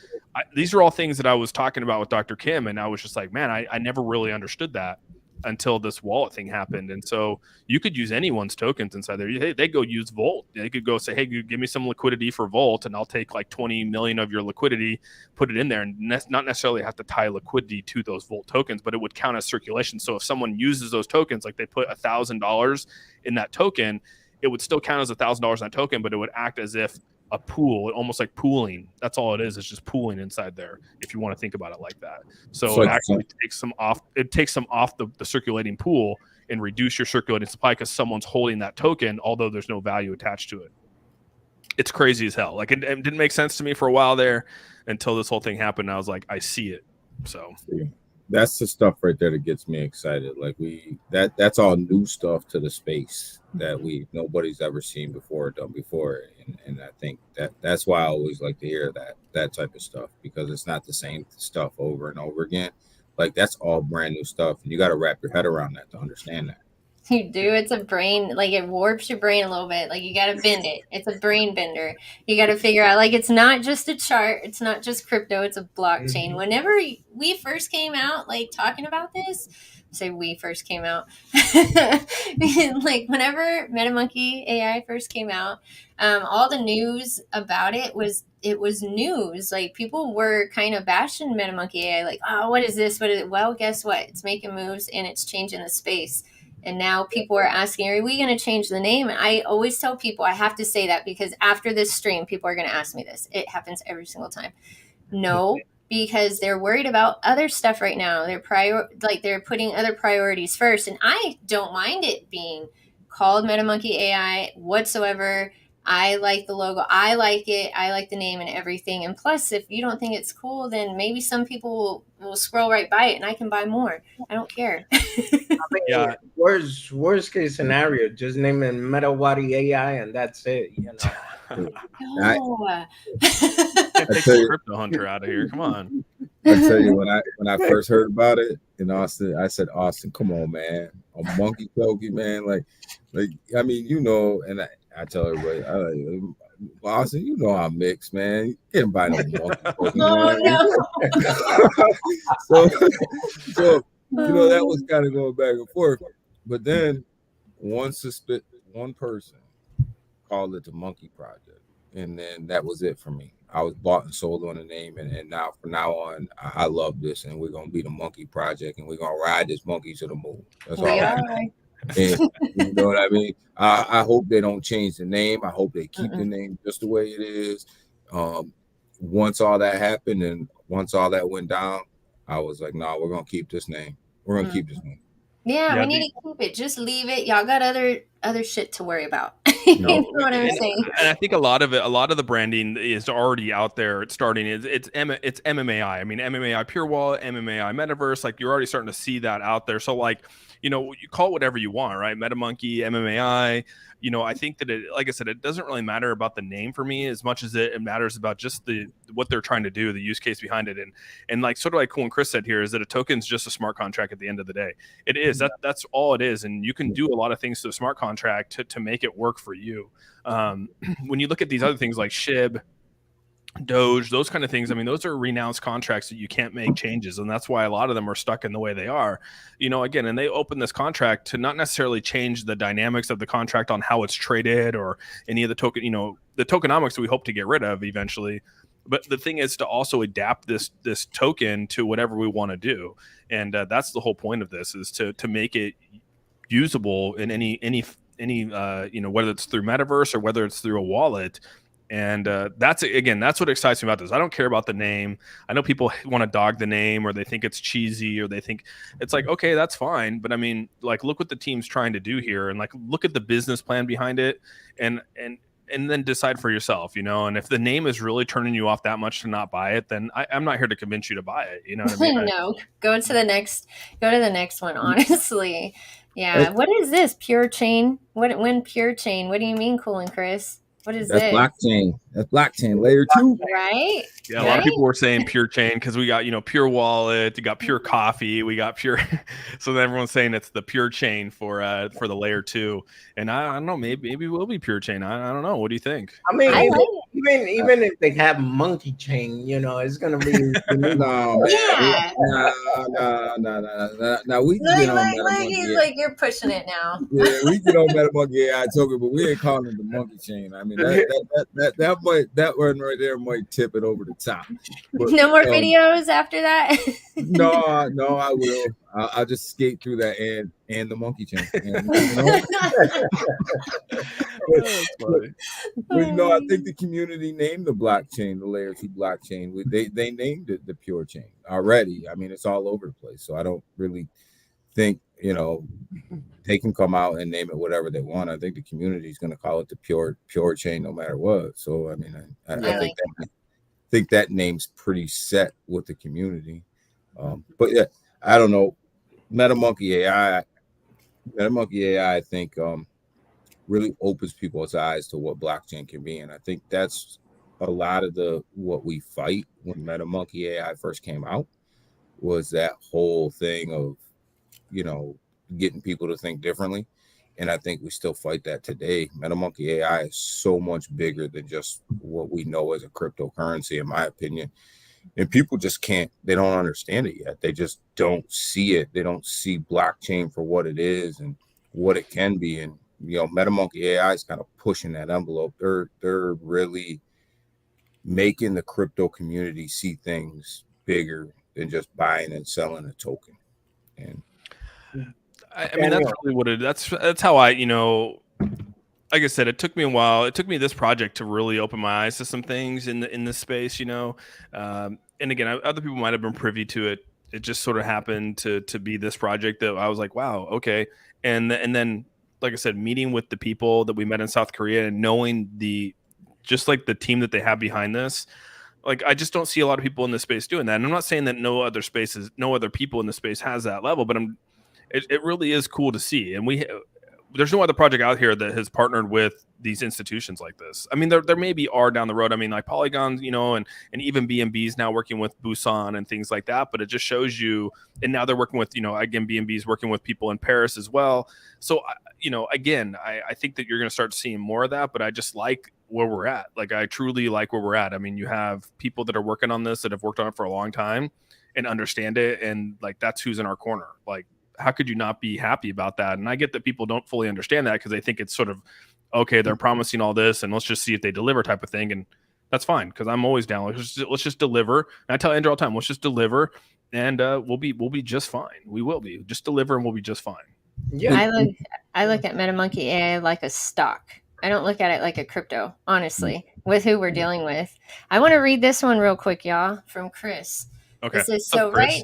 these are all things that I was talking about with Dr. Kim, and I was just like, man, I never really understood that until this wallet thing happened. And so you could use anyone's tokens inside there. Hey, they go use Volt. They could go say, hey, give me some liquidity for Volt, and I'll take like 20 million of your liquidity, put it in there, and not necessarily have to tie liquidity to those Volt tokens, but it would count as circulation. So if someone uses those tokens, like they put $1,000 in that token, it would still count as $1,000 in that token, but it would act as if a pool, almost like pooling. That's all it is. It's just pooling inside there, if you want to think about it like that. So it actually takes some off. It takes some off the circulating pool and reduce your circulating supply because someone's holding that token, although there's no value attached to it. It's crazy as hell. Like it didn't make sense to me for a while there until this whole thing happened. I was like, I see it. So that's the stuff right there that gets me excited. Like that's all new stuff to the space that nobody's ever seen before or done before. And I think that's why I always like to hear that type of stuff, because it's not the same stuff over and over again. Like that's all brand new stuff, and you got to wrap your head around that to understand that. You do. It's a brain, like it warps your brain a little bit. Like you got to bend it. It's a brain bender. You got to figure out, like, it's not just a chart. It's not just crypto. It's a blockchain. Mm-hmm. Whenever we first came out, like talking about this, say we first came out, like whenever MetaMonkey.AI first came out, all the news about it was news. Like people were kind of bashing MetaMonkey.AI, like, oh, what is this? What is it? Well, guess what? It's making moves and it's changing the space. And now people are asking, are we going to change the name? And I always tell people, I have to say that because after this stream, people are going to ask me this. It happens every single time. No, because they're worried about other stuff right now. They're putting other priorities first. And I don't mind it being called MetaMonkey.AI whatsoever. I like the logo. I like it. I like the name and everything. And plus, if you don't think it's cool, then maybe some people will scroll right by it and I can buy more. I don't care. I mean, worst case scenario, just name it MetaMonkey.AI and that's it. Take the crypto hunter out of here. Come on. I tell you, when I first heard about it in Austin, I said, Austin, come on, man, a monkey token, man. Like I mean, and I tell everybody, Austin, I'm mixed, man. You can't buy no monkey token. So that was kind of going back and forth. But then one person called it the Monkey Project, and then that was it for me. I was bought and sold on the name, and now from now on, I love this, and we're gonna be the Monkey Project, and we're gonna ride this monkey to the moon. That's all. And, you know what I mean? I hope they don't change the name. I hope they keep the name just the way it is. Once all that happened and once all that went down, I was like, no, we're gonna keep this name. We're gonna keep this name. Yeah, we need to keep it. Just leave it. Y'all got other shit to worry about. You know what I'm saying? And I think a lot of the branding is already out there. It's starting. It's MMAI. I mean, MMAI Pure Wallet, MMAI Metaverse. Like you're already starting to see that out there. So like, you call it whatever you want, right? MetaMonkey, MMAI. I think that like I said, it doesn't really matter about the name for me as much as it matters about just what they're trying to do, the use case behind it. And like sort of like Cool and Chris said here, is that a token is just a smart contract at the end of the day. It is. That's all it is. And you can do a lot of things to a smart contract to make it work for you. When you look at these other things like SHIB, Doge, those kind of things, I mean, those are renounced contracts that you can't make changes, and that's why a lot of them are stuck in the way they are. Again, and they open this contract to not necessarily change the dynamics of the contract on how it's traded or any of the token, the tokenomics that we hope to get rid of eventually. But the thing is to also adapt this token to whatever we want to do, and that's the whole point of this, is to make it usable in any whether it's through Metaverse or whether it's through a wallet. And that's what excites me about this. I don't care about the name. I know people want to dog the name, or they think it's cheesy, or they think it's like, okay, that's fine. But I mean, like, look what the team's trying to do here, and like, look at the business plan behind it, and then decide for yourself, And if the name is really turning you off that much to not buy it, then I'm not here to convince you to buy it. You know what I mean? No, go to the next one. Honestly, yeah. What is this? Pure chain? When pure chain? What do you mean, Cool and Chris? What is That's this? blockchain. That's blockchain layer 2. Right? Yeah, a lot of people were saying pure chain because we got, pure wallet, you got pure coffee, we got pure. So then everyone's saying it's the pure chain for the layer 2. And I don't know, maybe it will be pure chain. I don't know. What do you think? I mean, even if they have monkey chain, it's gonna be no. Yeah. No. We get on MetaMonkey. He's like, you're pushing it now. Yeah, we get on MetaMonkey.AI token, but we ain't calling it the monkey chain. I mean, that one right there might tip it over the top. But, no more videos after that. No, I will. I'll just skate through that and the monkey chain. But I think the community named the blockchain, the layer 2 blockchain. They named it the pure chain already. I mean, it's all over the place. So I don't really think, they can come out and name it whatever they want. I think the community is going to call it the pure chain no matter what. So, I mean, I think that name's pretty set with the community. But yeah, I don't know. MetaMonkey.AI, I think, really opens people's eyes to what blockchain can be. And I think that's a lot of what we fight when MetaMonkey.AI first came out, was that whole thing of, getting people to think differently. And I think we still fight that today. MetaMonkey.AI is so much bigger than just what we know as a cryptocurrency, in my opinion. And people just they don't understand it yet. They just don't see it. They don't see blockchain for what it is and what it can be. And, MetaMonkey.AI is kind of pushing that envelope. They're really making the crypto community see things bigger than just buying and selling a token. And I mean, that's really what that's how I, like I said, it took me a while. It took me this project to really open my eyes to some things in this space, and again, other people might have been privy to it. It just sort of happened to be this project that I was like, wow, okay. And then, like I said, meeting with the people that we met in South Korea and knowing just like the team that they have behind this, like, I just don't see a lot of people in this space doing that. And I'm not saying that no other people in the space has that level, but it really is cool to see. And there's no other project out here that has partnered with these institutions like this. I mean, there maybe are down the road. I mean, like Polygon, and even BNB's now working with Busan and things like that. But it just shows you, and now they're working with, again, BNB's working with people in Paris as well. So, again, I think that you're going to start seeing more of that. But I just like where we're at. Like, I truly like where we're at. I mean, you have people that are working on this that have worked on it for a long time and understand it. And like, that's who's in our corner. Like, how could you not be happy about that? And I get that people don't fully understand that because they think it's sort of, okay, they're promising all this and let's just see if they deliver type of thing. And that's fine, because I'm always down. Let's just deliver. And I tell Andrew all the time, let's just deliver and we'll be just fine. We will be. Just deliver and we'll be just fine. Yeah. I look at MetaMonkey.AI like a stock. I don't look at it like a crypto, honestly, with who we're dealing with. I want to read this one real quick, y'all, from Chris. Okay. This is so right.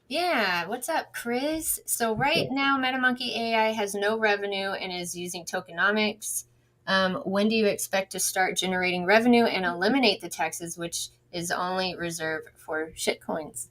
Yeah, what's up, Chris? So right now, MetaMonkey.AI has no revenue and is using tokenomics. When do you expect to start generating revenue and eliminate the taxes, which is only reserved for shitcoins?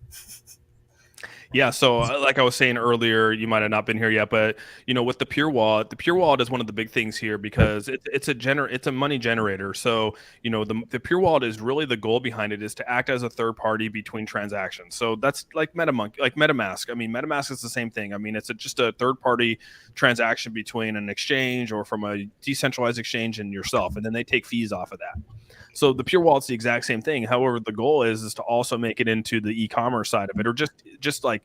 Yeah, so like I was saying earlier, you might have not been here yet, but with the Pure Wallet is one of the big things here because it's a money generator. So the Pure Wallet is really, the goal behind it is to act as a third party between transactions. So that's like MetaMask. I mean, MetaMask is the same thing. I mean, it's just a third party transaction between an exchange or from a decentralized exchange and yourself, and then they take fees off of that. So the Pure Wallet's the exact same thing. However, the goal is to also make it into the e-commerce side of it, or just like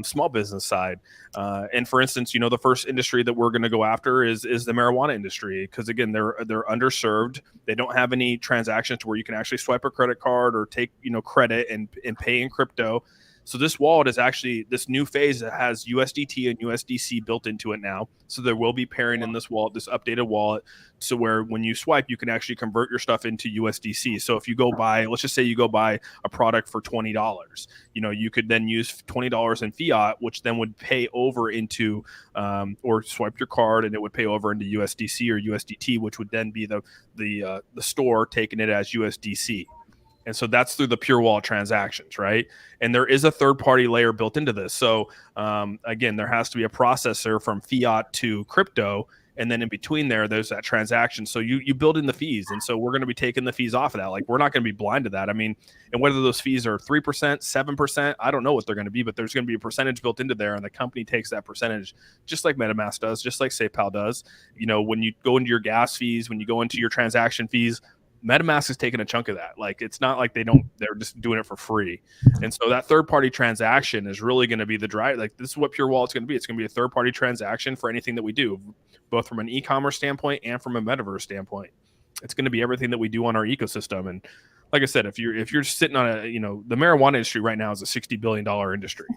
small business side. And for instance, the first industry that we're going to go after is the marijuana industry, because again, they're underserved. They don't have any transactions to where you can actually swipe a credit card or take credit and pay in crypto. So this wallet is actually this new phase that has USDT and USDC built into it now. So there will be pairing in this wallet, this updated wallet, so where when you swipe, you can actually convert your stuff into USDC. So if you go buy, let's just say you go buy a product for $20, you could then use $20 in fiat, which then would pay over into, or swipe your card and it would pay over into USDC or USDT, which would then be the store taking it as USDC. And so that's through the pure wallet transactions, right? And there is a third-party layer built into this. So again, there has to be a processor from fiat to crypto, and then in between there's that transaction. So you build in the fees, and so we're going to be taking the fees off of that. Like, we're not going to be blind to that. I mean, and whether those fees are 3%, 7%, I don't know what they're going to be, but there's going to be a percentage built into there, and the company takes that percentage, just like MetaMask does, just like SafePal does. When you go into your gas fees, when you go into your transaction fees, MetaMask is taking a chunk of that. Like, it's not like they're just doing it for free. And so that third-party transaction is really going to be the drive. Like, this is what Pure Wallet's going to be. It's going to be a third-party transaction for anything that we do, both from an e-commerce standpoint and from a Metaverse standpoint. It's going to be everything that we do on our ecosystem. And like I said, if you're sitting on the marijuana industry right now is a $60 billion industry.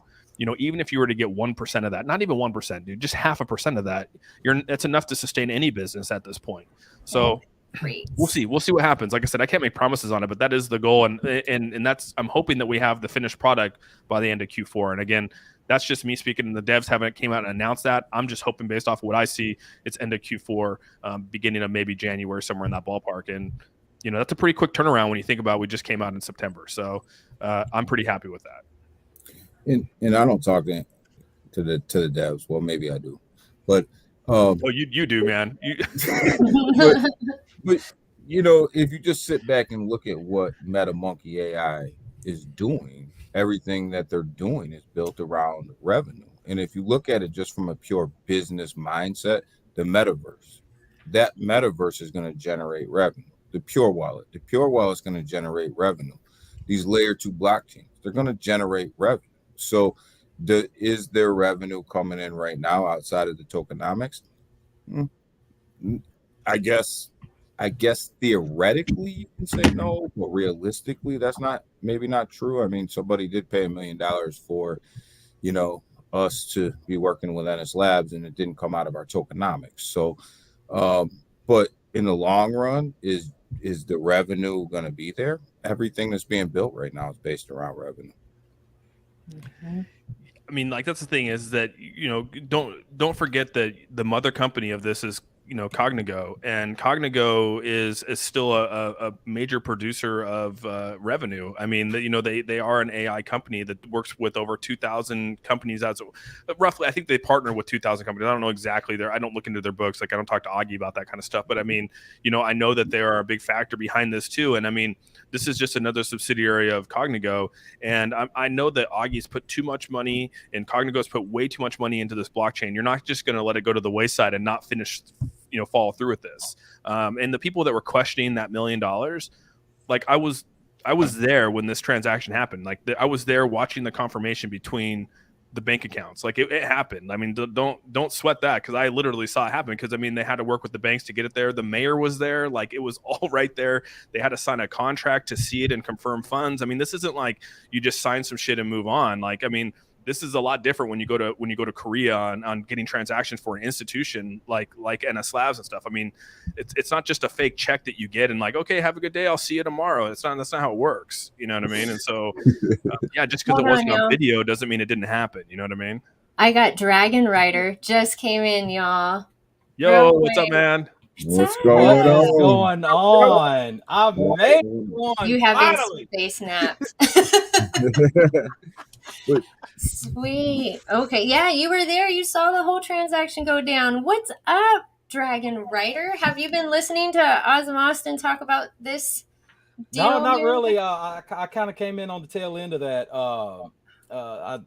Even if you were to get 1% of that, not even 1%, dude, just 0.5% of that, that's enough to sustain any business at this point. So Great. We'll see what happens. Like I said, I can't make promises on it, but that is the goal. And that's, I'm hoping that we have the finished product by the end of Q4. And again, that's just me speaking, and the devs haven't came out and announced that. I'm just hoping, based off of what I see, it's end of Q4, beginning of maybe January, somewhere in that ballpark. And that's a pretty quick turnaround when you think about we just came out in September. So I'm pretty happy with that. And I don't talk to the devs. Well, maybe I do, but you do, man. But if you just sit back and look at what MetaMonkey.AI is doing, everything that they're doing is built around revenue. And if you look at it just from a pure business mindset, the metaverse is going to generate revenue. The pure wallet is going to generate revenue. These layer 2 blockchains, they're going to generate revenue. So is there revenue coming in right now outside of the tokenomics? I guess theoretically you can say no, but realistically that's maybe not true. I mean, somebody did pay $1 million for, us to be working with NS Labs, and it didn't come out of our tokenomics. So, but in the long run, is the revenue going to be there? Everything that's being built right now is based around revenue. Mm-hmm. I mean, like, that's the thing is that, don't forget that the mother company of this is, Cognigo, and Cognigo is still a major producer of revenue. I mean, they are an AI company that works with over 2,000 companies roughly. I think they partner with 2,000 companies. I don't know exactly I don't look into their books. Like, I don't talk to Augie about that kind of stuff, but I mean, I know that they are a big factor behind this too. And I mean, this is just another subsidiary of Cognigo. And I know that Augie's put too much money and Cognigo's put way too much money into this blockchain. You're not just going to let it go to the wayside and not finish, follow through with this. And the people that were questioning that $1 million, like, I was there when this transaction happened. Like, I was there watching the confirmation between the bank accounts. Like, it happened. I mean, don't sweat that, because I literally saw it happen, because I mean, they had to work with the banks to get it there. The mayor was there. Like, it was all right there. They had to sign a contract to see it and confirm funds. I mean, this isn't like you just sign some shit and move on. Like, I mean, this is a lot different when you go to Korea on getting transactions for an institution like NS Labs and stuff. I mean, it's not just a fake check that you get and like, okay, have a good day, I'll see you tomorrow. That's not how it works. You know what I mean? And so, just because it wasn't on video doesn't mean it didn't happen. You know what I mean? I got Dragon Rider just came in, y'all. Yo, what's up, man? What's going on? I made one. You have been space napped. Sweet. Okay. Yeah, you were there. You saw the whole transaction go down. What's up, Dragon Rider? Have you been listening to Auzome Austin talk about this deal? No, not really. I kind of came in on the tail end of that. I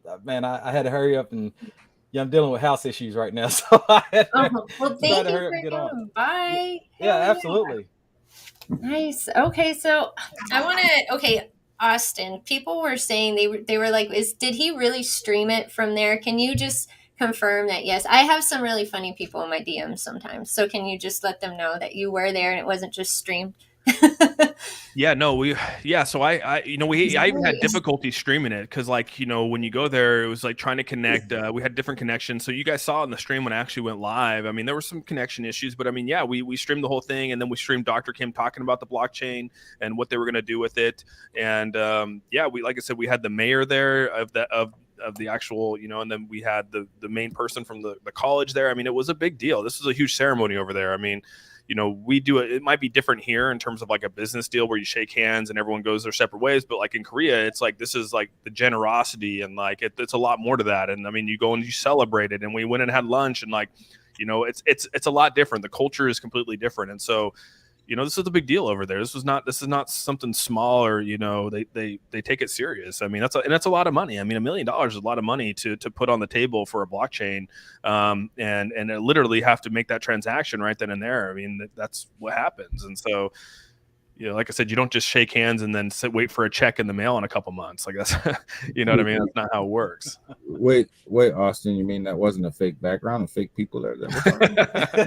had to hurry up, and I'm dealing with house issues right now, so I had well, thank you for coming by. Yeah, absolutely. Nice. Okay, so I want to. Okay. Austin, people were saying they were like, did he really stream it from there? Can you just confirm that? Yes, I have some really funny people in my DMs sometimes. So can you just let them know that you were there and it wasn't just streamed? Yeah, no, so I even had difficulty streaming it because, like, when you go there, it was like trying to connect. We had different connections. So you guys saw it in the stream when it actually went live. I mean, there were some connection issues, but I mean, yeah, we streamed the whole thing, and then we streamed Dr. Kim talking about the blockchain and what they were going to do with it. And yeah, like I said, we had the mayor there of the actual, and then we had the main person from the college there. I mean, it was a big deal. This was a huge ceremony over there. I mean, we do it. It might be different here in terms of like a business deal where you shake hands and everyone goes their separate ways. But like in Korea, it's like, this is like the generosity, and like it's a lot more to that. And I mean, you go and you celebrate it, and we went and had lunch, and like, it's a lot different. The culture is completely different. And so, this is a big deal over there. This is not something small, or, they take it serious. I mean, that's a lot of money. I mean, $1 million is a lot of money to put on the table for a blockchain, and literally have to make that transaction right then and there. I mean, that's what happens. And so, like I said, you don't just shake hands and then wait for a check in the mail in a couple months. Like that's, what I mean? That's not how it works. Wait, Austin, you mean that wasn't a fake background and fake people there?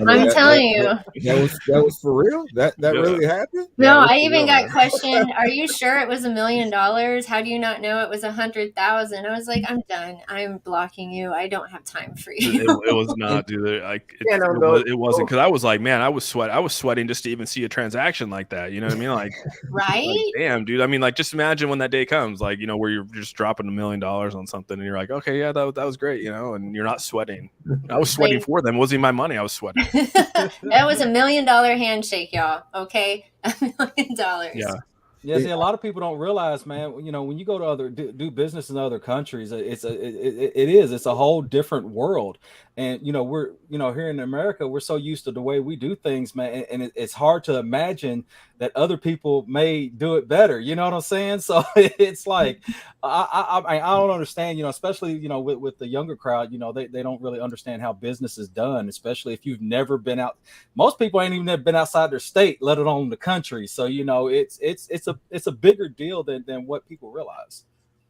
I'm telling you. That was for real? That really happened? No, I even got questioned. Are you sure it was $1 million? How do you not know it was 100,000? I was like, I'm done. I'm blocking you. I don't have time for you. It was not, dude. Like it wasn't, because I was like, man, I was sweating just to even see a transaction like that. You know what I mean? Like, right? Like, damn, dude. I mean, like, just imagine when that day comes, like, where you're just dropping $1 million on something, and you're like, okay, yeah, that was great, and you're not sweating. I was sweating for them. It wasn't my money. I was sweating. That was $1 million handshake, y'all. Okay, $1 million. Yeah. Yeah, see, a lot of people don't realize, man. When you go to do business in other countries, it's a whole different world. And we're here in America, we're so used to the way we do things, man. And it's hard to imagine that other people may do it better. You know what I'm saying? So it's like I don't understand. Especially with the younger crowd, they don't really understand how business is done, especially if you've never been out. Most people ain't even been outside their state, let alone the country. So it's a bigger deal than what people realize.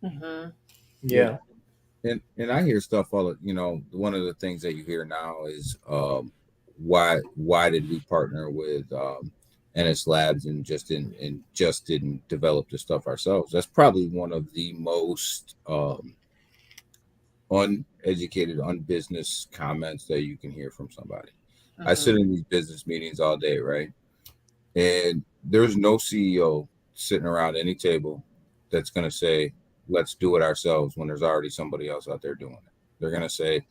Mm-hmm. Yeah. And I hear stuff all, one of the things that you hear now is why did we partner with NS Labs and just didn't develop the stuff ourselves? That's probably one of the most uneducated, unbusiness comments that you can hear from somebody. Mm-hmm. I sit in these business meetings all day, right? And there's no CEO sitting around any table that's going to say, let's do it ourselves, when there's already somebody else out there doing it. They're going to say,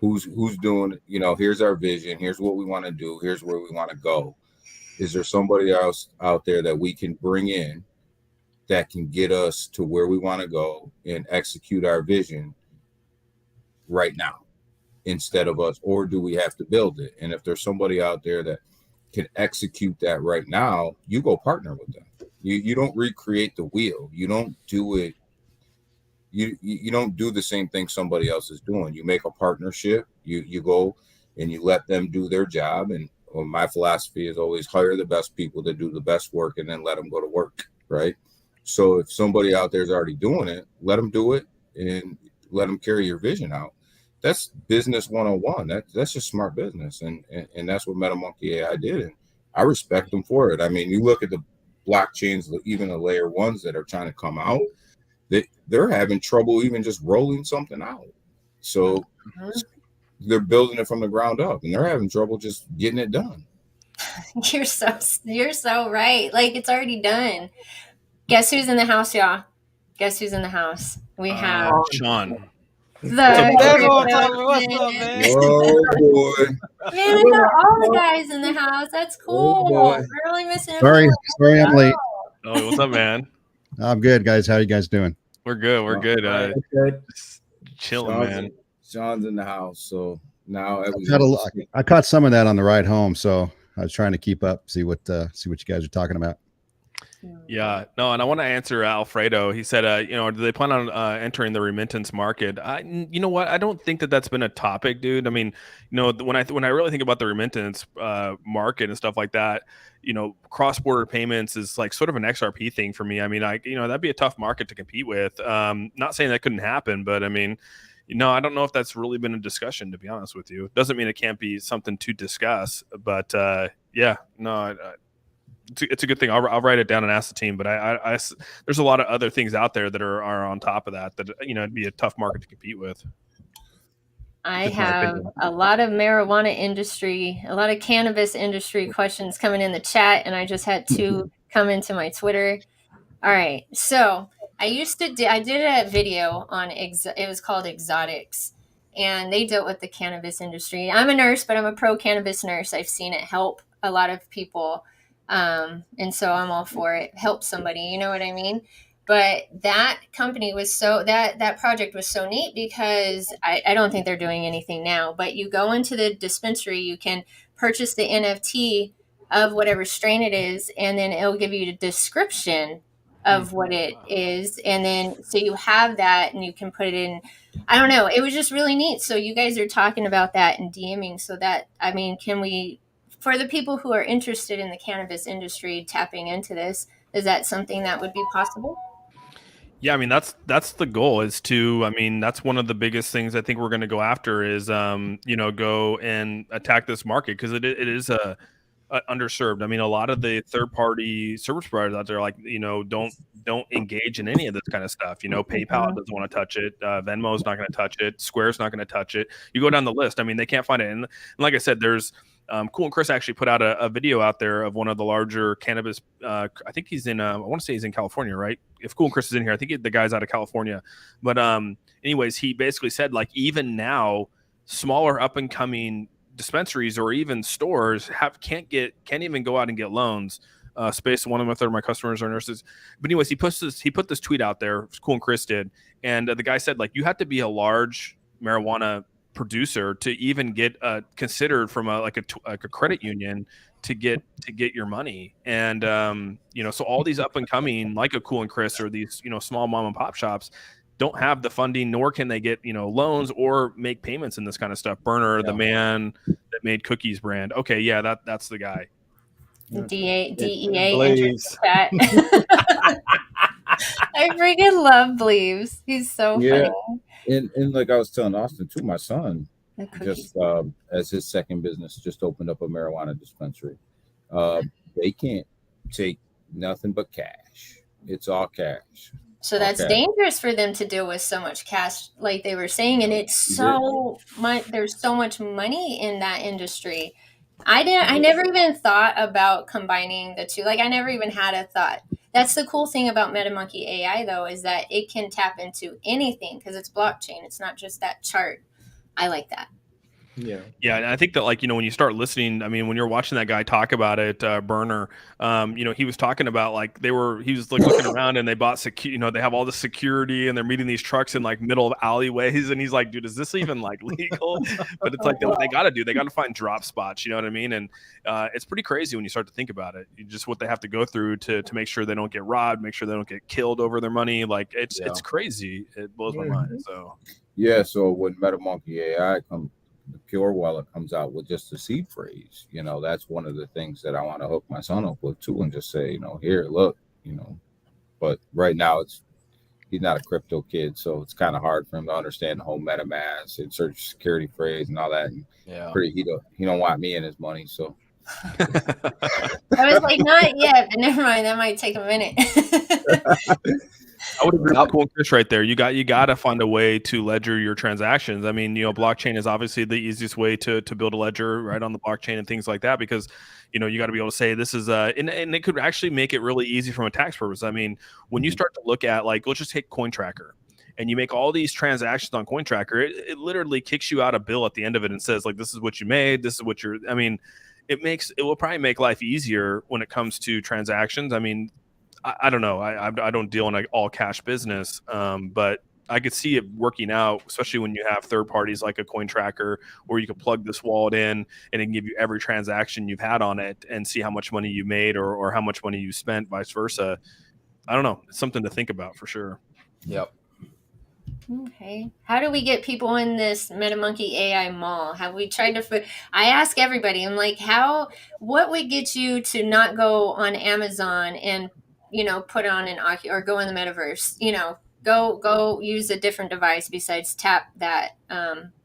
who's doing it? Here's our vision. Here's what we want to do. Here's where we want to go. Is there somebody else out there that we can bring in that can get us to where we want to go and execute our vision right now instead of us? Or do we have to build it? And if there's somebody out there that can execute that right now, you go partner with them. You don't recreate the wheel. You don't do it. You don't do the same thing somebody else is doing. You make a partnership. You go and you let them do their job. And my philosophy is always hire the best people that do the best work, and then let them go to work, right? So if somebody out there is already doing it, let them do it and let them carry your vision out. That's business 101. That's just smart business, and that's what MetaMonkey.AI did, and I respect them for it. I mean, you look at the blockchains, even the layer ones that are trying to come out, they're having trouble even just rolling something out. So they're building it from the ground up, and they're having trouble just getting it done. You're so right. Like, it's already done. Guess who's in the house, y'all? Guess who's in the house? We have Sean. Oh boy! Man, we got all the guys in the house. That's cool. We're really missing. Sorry, I'm late. Oh, what's up, man? I'm good, guys. How are you guys doing? We're good. We're good. Just chilling, man. Sean's in the house, so now I caught some of that on the ride home, so I was trying to keep up, see what you guys are talking about. Yeah, no, and I want to answer Alfredo. He said, do they plan on entering the remittance market? You know what? I don't think that's been a topic, dude. I mean, when I really think about the remittance market and stuff like that, cross-border payments is like sort of an XRP thing for me. I mean, that'd be a tough market to compete with. Not saying that couldn't happen, but I mean, I don't know if that's really been a discussion, to be honest with you. Doesn't mean it can't be something to discuss, but yeah, no. it's a good thing. I'll write it down and ask the team. But I there's a lot of other things out there that are on top of that it'd be a tough market to compete with. I have a lot of marijuana industry, a lot of cannabis industry questions coming in the chat, and I just had 2 come into my Twitter. All right, so I did a video on it was called Exotics, and they dealt with the cannabis industry. I'm a nurse, but I'm a pro cannabis nurse. I've seen it help a lot of people, and so I'm all for it. Help somebody, you know what I mean? But that company was that project was so neat because I don't think they're doing anything now, but you go into the dispensary, you can purchase the NFT of whatever strain it is, and then it'll give you the description of what it is. And then, so you have that and you can put it in, I don't know. It was just really neat. So you guys are talking about that and DMing. So that, I mean, can we, for the people who are interested in the cannabis industry tapping into this, is that something that would be possible? Yeah, I mean that's the goal is to. I mean that's one of the biggest things I think we're going to go after is go and attack this market because it is a underserved. I mean a lot of the third party service providers out there don't engage in any of this kind of stuff. PayPal doesn't want to touch it. Venmo's not going to touch it. Square's not going to touch it. You go down the list. I mean they can't find it. And like I said, there's. Cool and Chris actually put out a video out there of one of the larger cannabis. I think he's in. I want to say he's in California, right? If Cool and Chris is in here, I think the guy's out of California. But anyways, he basically said like even now, smaller up and coming dispensaries or even stores can't even go out and get loans. Space one of my customers are nurses. But anyways, he put this tweet out there. Cool and Chris did, and the guy said like you have to be a large marijuana producer to even get considered from a credit union to get your money. And so all these up and coming like a Cool and Chris or these small mom and pop shops don't have the funding, nor can they get loans or make payments in this kind of stuff. Burner, the man that made Cookies brand. Okay, yeah, that's the guy. DEA chat. I freaking love Bleaves. He's so funny. And like I was telling Austin too, my son just as his second business just opened up a marijuana dispensary. They can't take nothing but cash. It's all cash. So that's dangerous for them to deal with so much cash, like they were saying, and it's so much. There's so much money in that industry. I never even thought about combining the two. Like I never even had a thought. That's the cool thing about MetaMonkey.AI though, is that it can tap into anything because it's blockchain. It's not just that chart. I like that. Yeah, and I think that when you start listening, I mean, when you're watching that guy talk about it, Burner, he was talking about he was looking around and they bought they have all the security and they're meeting these trucks in middle of alleyways, and he's like, dude, is this even legal? But it's what they got to find drop spots, you know what I mean? And it's pretty crazy when you start to think about it. Just what they have to go through to make sure they don't get robbed, make sure they don't get killed over their money. It's crazy. It blows my mind. So when MetaMonkey.AI the Pure Wallet comes out with just the seed phrase, that's one of the things that I want to hook my son up with too, and just say, here, look, but right now he's not a crypto kid, so it's kind of hard for him to understand the whole MetaMask and search security phrase and all that. And he don't want me in his money, so. I was like, not yet, but never mind. That might take a minute. I would agree with Cool Chris right there. You got to find a way to ledger your transactions. I mean, blockchain is obviously the easiest way to build a ledger right on the blockchain and things like that, because you got to be able to say this is and it could actually make it really easy from a tax purpose. I mean, when you start to look at let's just take CoinTracker, and you make all these transactions on CoinTracker, it literally kicks you out a bill at the end of it and says this is what you made, this is what you're. I mean, it will probably make life easier when it comes to transactions. I mean, I don't know. I don't deal in an all cash business, but I could see it working out, especially when you have third parties like a CoinTracker, where you could plug this wallet in and it can give you every transaction you've had on it and see how much money you made or how much money you spent, vice versa. I don't know. It's something to think about for sure. Yep. Okay. How do we get people in this MetaMonkey.AI mall? Have we tried to? I ask everybody. I'm like, what would get you to not go on Amazon and put on an or go in the Metaverse? Go use a different device besides tap that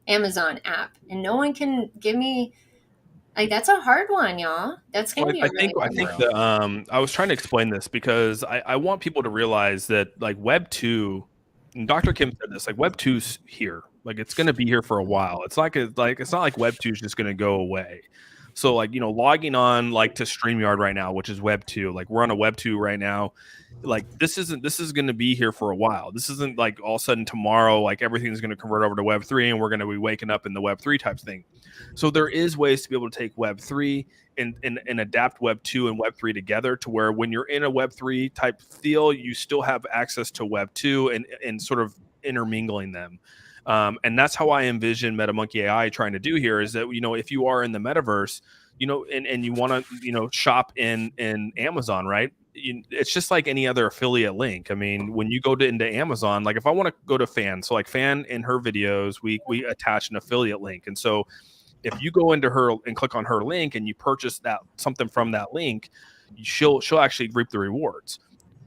Amazon app, and no one can give me Like, that's a hard one, y'all. That's going to be a really hard one. I was trying to explain this because I want people to realize that like Web 2, and Dr. Kim said this, like Web 2's here. Like it's going to be here for a while. It's it's not like Web 2 is just going to go away. So like, logging on like to StreamYard right now, which is Web 2, like we're on a Web 2 right now. Like this is going to be here for a while. This isn't like all of a sudden tomorrow, like everything's going to convert over to Web 3 and we're going to be waking up in the Web 3 type thing. So there is ways to be able to take Web 3 and adapt Web 2 and Web 3 together to where when you're in a Web 3 type feel, you still have access to Web 2 and sort of intermingling them. And that's how I envision MetaMonkey.AI trying to do here is that, if you are in the metaverse, and you want to, shop in Amazon, right? It's just like any other affiliate link. I mean, when you go into Amazon, like if I want to go to Fan, so like Fan in her videos, we attach an affiliate link. And so if you go into her and click on her link and you purchase something from that link, she'll actually reap the rewards.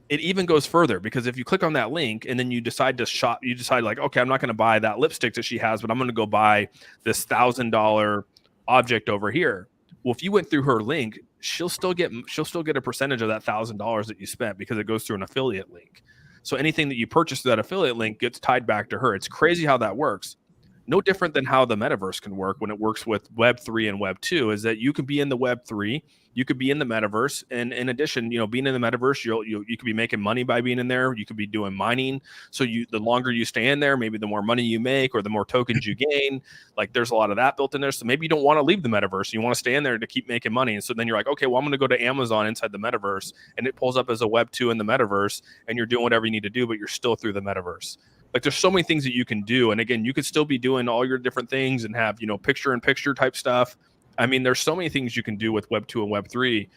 It even goes further because if you click on that link and then you decide to shop, you decide like, okay, I'm not going to buy that lipstick that she has, but I'm going to go buy this $1,000 object over here. Well, if you went through her link, she'll still get a percentage of that $1,000 that you spent because it goes through an affiliate link. So anything that you purchase through that affiliate link gets tied back to her. It's crazy how that works. No different than how the metaverse can work when it works with Web 3 and Web 2 is that you could be in the Web 3, you could be in the metaverse, and in addition, being in the metaverse, you could be making money by being in there. You could be doing mining. So the longer you stay in there, maybe the more money you make or the more tokens you gain. Like there's a lot of that built in there. So maybe you don't want to leave the metaverse. You want to stay in there to keep making money. And so then you're like, okay, well, I'm going to go to Amazon inside the metaverse, and it pulls up as a Web 2 in the metaverse, and you're doing whatever you need to do, but you're still through the metaverse. Like there's so many things that you can do. And again, you could still be doing all your different things and have, picture in picture type stuff. I mean, there's so many things you can do with Web 2 and Web 3.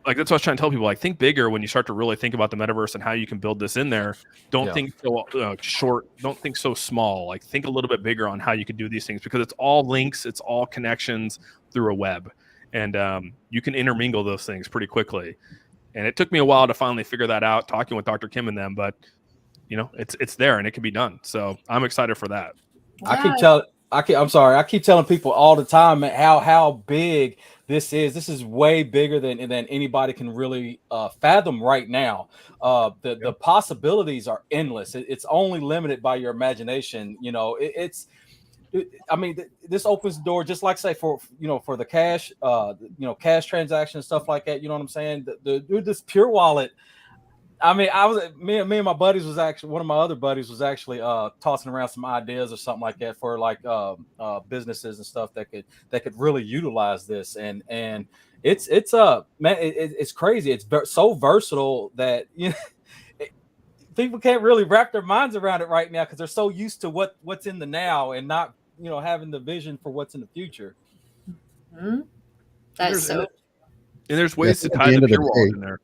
Like that's what I was trying to tell people, like think bigger when you start to really think about the metaverse and how you can build this in there. Don't think so short. Don't think so small. Like think a little bit bigger on how you can do these things because it's all links. It's all connections through a web. And you can intermingle those things pretty quickly. And it took me a while to finally figure that out, talking with Dr. Kim and them, but it's there and it can be done. So I'm excited for that. Yeah. I keep telling people all the time how big this is. This is way bigger than anybody can really fathom right now. The possibilities are endless. It's only limited by your imagination. This opens the door, just like say for the cash, cash transactions, stuff like that. You know what I'm saying? This Pure Wallet. I mean, me and my buddies was actually, one of my other buddies was actually tossing around some ideas or something like that for like businesses and stuff that could really utilize this. And it's crazy. It's so versatile that people can't really wrap their minds around it right now because they're so used to what's in the now and not having the vision for what's in the future. Mm-hmm. And there's ways to tie the Pure Wallet in there.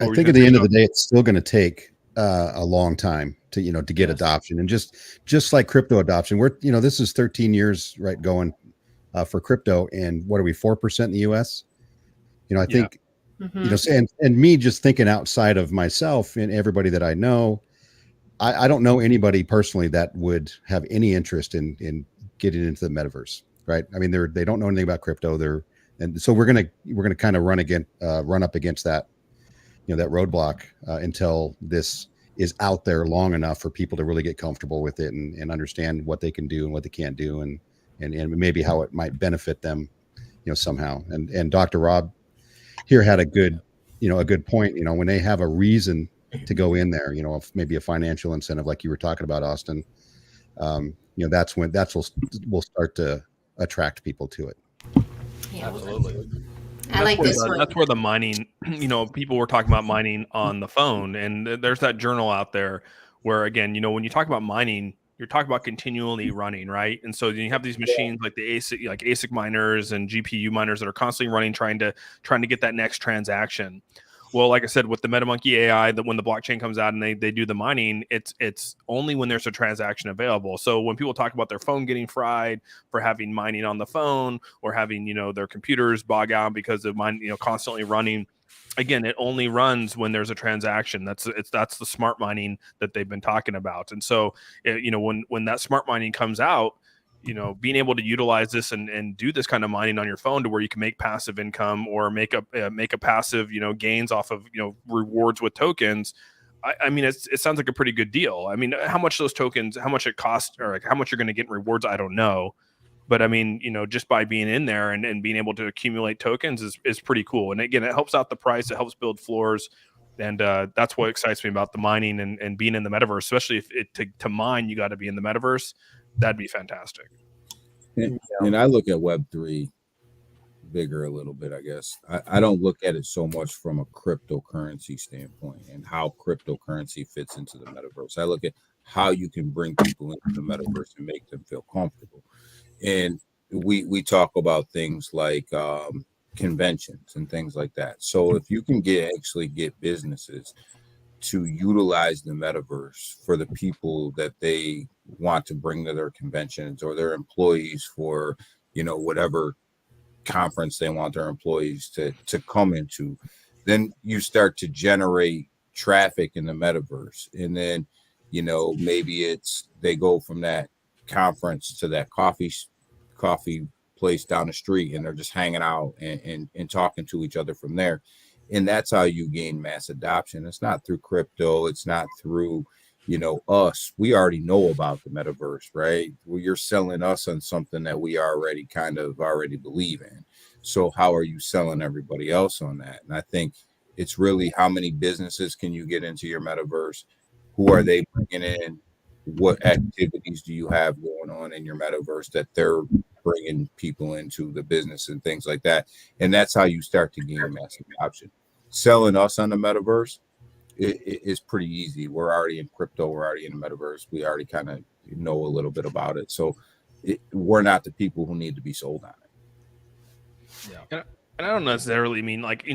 I think at the end of the day, it's still going to take a long time to get adoption, and just like crypto adoption, we're this is 13 years right going for crypto, and what are we 4% in the U.S. I think and me just thinking outside of myself and everybody that I know, I don't know anybody personally that would have any interest in getting into the metaverse, right? I mean, they don't know anything about crypto, and so we're gonna kind of run up against that. That roadblock until this is out there long enough for people to really get comfortable with it and understand what they can do and what they can't do and maybe how it might benefit them, somehow. And Dr. Rob here had a good point. When they have a reason to go in there, maybe a financial incentive, like you were talking about, Austin. That's when will start to attract people to it. Yeah, absolutely. I like this one. That's where the mining, people were talking about mining on the phone, and there's that journal out there where, again, when you talk about mining, you're talking about continually running, right? And so you have these machines like the ASIC miners and GPU miners that are constantly running, trying to get that next transaction. Well, like I said, with the MetaMonkey.AI, that when the blockchain comes out and they do the mining, it's only when there's a transaction available. So when people talk about their phone getting fried for having mining on the phone or having, their computers bog out because of mine, constantly running, again, it only runs when there's a transaction. That's the smart mining that they've been talking about. And so, when that smart mining comes out, being able to utilize this and do this kind of mining on your phone to where you can make passive income or make a passive, gains off of, rewards with tokens. I mean, it sounds like a pretty good deal. I mean, how much those tokens, how much it costs, or like how much you're going to get in rewards, I don't know. But I mean, just by being in there and being able to accumulate tokens is pretty cool. And again, it helps out the price. It helps build floors. And that's what excites me about the mining and being in the metaverse, especially if to mine, you got to be in the metaverse. That'd be fantastic. And I look at Web3 bigger a little bit, I guess. I don't look at it so much from a cryptocurrency standpoint and how cryptocurrency fits into the metaverse. I look at how you can bring people into the metaverse and make them feel comfortable. And we talk about things like conventions and things like that. So if you can actually get businesses to utilize the metaverse for the people that they want to bring to their conventions, or their employees for, whatever conference they want their employees to come into, then you start to generate traffic in the metaverse. And then, maybe they go from that conference to that coffee place down the street, and they're just hanging out and talking to each other from there. And that's how you gain mass adoption. It's not through crypto. It's not through, us. We already know about the metaverse, right? Well, you're selling us on something that we already believe in. So how are you selling everybody else on that? And I think it's really how many businesses can you get into your metaverse? Who are they bringing in? What activities do you have going on in your metaverse that they're bringing people into the business and things like that? And that's how you start to gain massive adoption. Selling us on the metaverse is pretty easy. We're already in crypto. We're already in the metaverse. We already kind of know a little bit about it. So we're not the people who need to be sold on it. Yeah. And I don't necessarily mean like,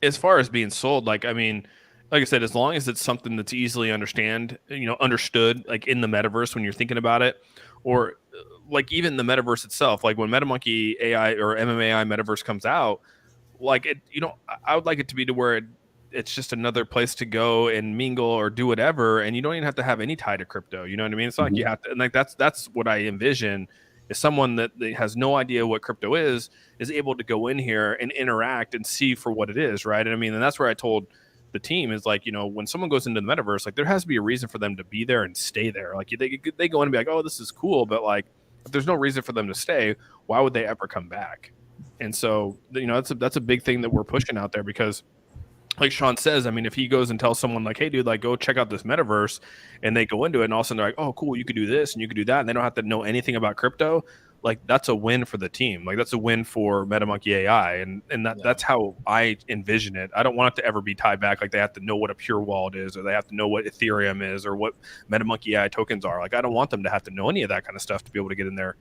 as far as being sold, like, I mean, like I said, as long as it's something that's easily understood, like in the metaverse when you're thinking about it, or like even the metaverse itself, like when MetaMonkey.AI or MMAI metaverse comes out, like it, I would like it to be to where it's just another place to go and mingle or do whatever, and you don't even have to have any tie to crypto. You know what I mean? It's not like you have to, and like that's what I envision. Is someone that has no idea what crypto is able to go in here and interact and see for what it is, right? And I mean, and that's where I told the team is like, when someone goes into the metaverse, like there has to be a reason for them to be there and stay there. Like they go in and be like, oh, this is cool. But like, if there's no reason for them to stay, why would they ever come back? And so, that's a big thing that we're pushing out there, because like Sean says, I mean, if he goes and tells someone like, hey dude, like go check out this metaverse, and they go into it and all of a sudden they're like, oh cool, you could do this and you could do that. And they don't have to know anything about crypto. Like that's a win for the team. Like that's a win for MetaMonkey.AI. And that's how I envision it. I don't want it to ever be tied back. Like they have to know what a pure wallet is, or they have to know what Ethereum is, or what MetaMonkey.AI tokens are. Like I don't want them to have to know any of that kind of stuff to be able to get in there,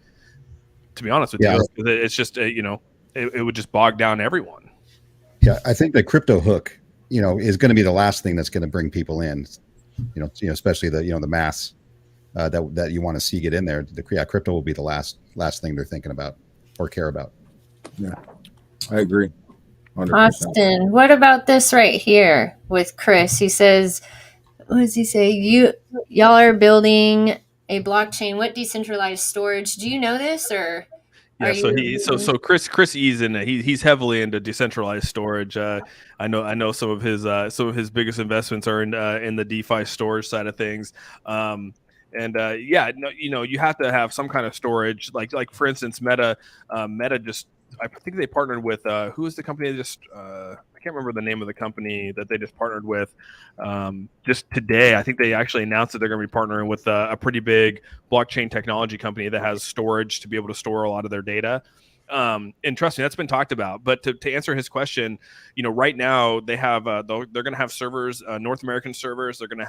to be honest with you. It's just, it would just bog down everyone. Yeah. I think the crypto hook, is going to be the last thing that's going to bring people in, especially the mass that you want to see get in there. Crypto will be the last thing they're thinking about or care about. Yeah, I agree. 100%. Austin, what about this right here with Chris? He says, what does he say? Y'all are building a blockchain. What decentralized storage? Do you know this, or? Yeah, so Chris Eason, he's heavily into decentralized storage. I know some of his biggest investments are in the DeFi storage side of things. You have to have some kind of storage. Like for instance, Meta just, I think they partnered with who is the company that just I can't remember the name of the company that they just partnered with. Just today, I think they actually announced that they're going to be partnering with a pretty big blockchain technology company that has storage to be able to store a lot of their data. And trust me, that's been talked about. But to answer his question, right now they have they're going to have servers, North American servers. They're going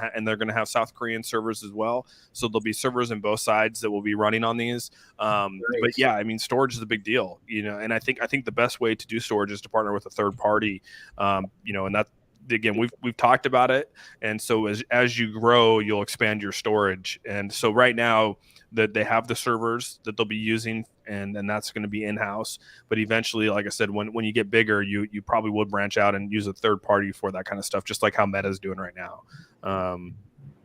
to have South Korean servers as well. So there'll be servers in both sides that will be running on these. But yeah, I mean, storage is a big deal, and I think the best way to do storage is to partner with a third party, and that. Again, we've talked about it, and so as you grow, you'll expand your storage. And so right now that they have the servers that they'll be using, and that's going to be in-house. But eventually, like I said, when you get bigger, you probably would branch out and use a third party for that kind of stuff, just like how Meta's doing right now.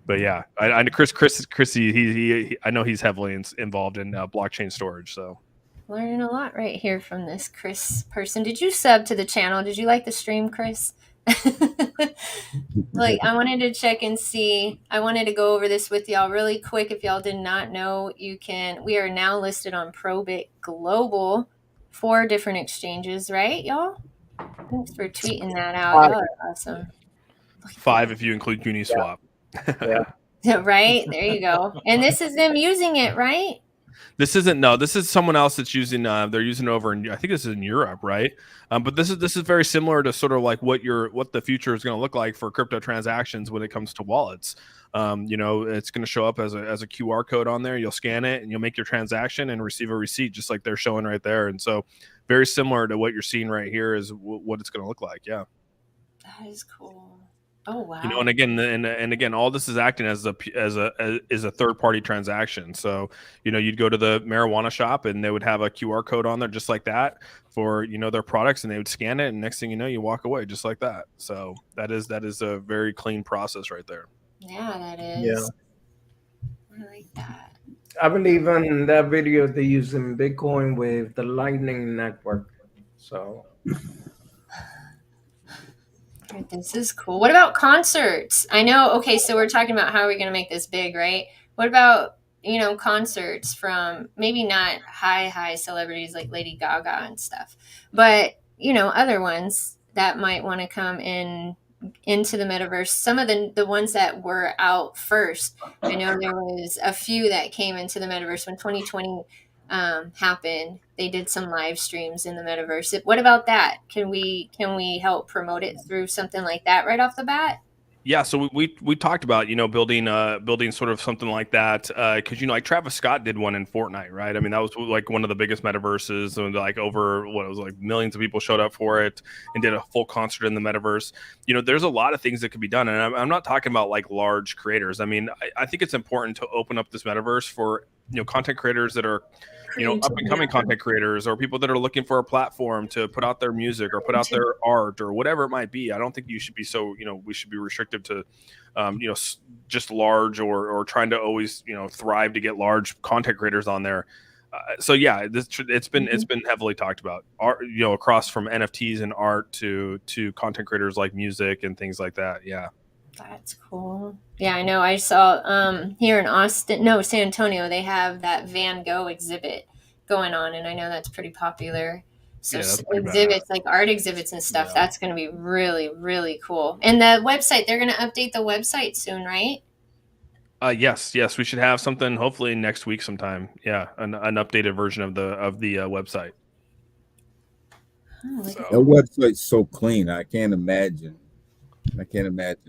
But yeah, I Chrissy, I know he's heavily involved in blockchain storage. So learning a lot right here from this Chris person. Did you sub to the channel? Did you like the stream, Chris? Like, I wanted to check and see. I wanted to go over this with y'all really quick. If y'all did not know, we are now listed on Probit Global, 4 different exchanges, right, y'all? Thanks for tweeting that out. Y'all are awesome. 5 if you include Uniswap. Yeah. Right? There you go. And this is them using it, right? This isn't. No, this is someone else that's using. They're using it over in. I think this is in Europe, right? But this is very similar to sort of like what the future is going to look like for crypto transactions when it comes to wallets. It's going to show up as a QR code on there. You'll scan it and you'll make your transaction and receive a receipt, just like they're showing right there. And so, very similar to what you're seeing right here is what it's going to look like. Yeah, that is cool. Oh wow! And again, all this is acting as a third party transaction. So you'd go to the marijuana shop and they would have a QR code on there just like that for their products, and they would scan it, and next thing you know, you walk away just like that. So that is a very clean process right there. Yeah, that is. Yeah, I like that. I believe in that video they're using Bitcoin with the Lightning Network. So. This is cool. What about concerts? I know. Okay, so we're talking about how are we going to make this big, right? What about concerts from maybe not high celebrities like Lady Gaga and stuff, but other ones that might want to come into the metaverse. Some of the ones that were out first. I know there was a few that came into the metaverse when 2020 happened. They did some live streams in the metaverse. What about that? Can we help promote it through something like that right off the bat? Yeah, so we talked about building sort of something like that because like Travis Scott did one in Fortnite, right? I mean, that was like one of the biggest metaverses, and like over what it was like millions of people showed up for it and did a full concert in the metaverse. There's a lot of things that could be done, and I'm not talking about like large creators. I mean, I think it's important to open up this metaverse for content creators that are up and coming content creators, or people that are looking for a platform to put out their music or put out their art or whatever it might be. I don't think you should be we should be restricted to just large or trying to always thrive to get large content creators on there. So yeah, it's been heavily talked about, art, across from NFTs and art to content creators like music and things like that. Yeah. That's cool. Yeah, I know. I saw here in San Antonio, they have that Van Gogh exhibit going on, and I know that's pretty popular. So exhibits, like art exhibits and stuff, that's going to be really, really cool. And the website, they're going to update the website soon, right? Yes, we should have something hopefully next week sometime. Yeah, an updated version of the website. That website's so clean. I can't imagine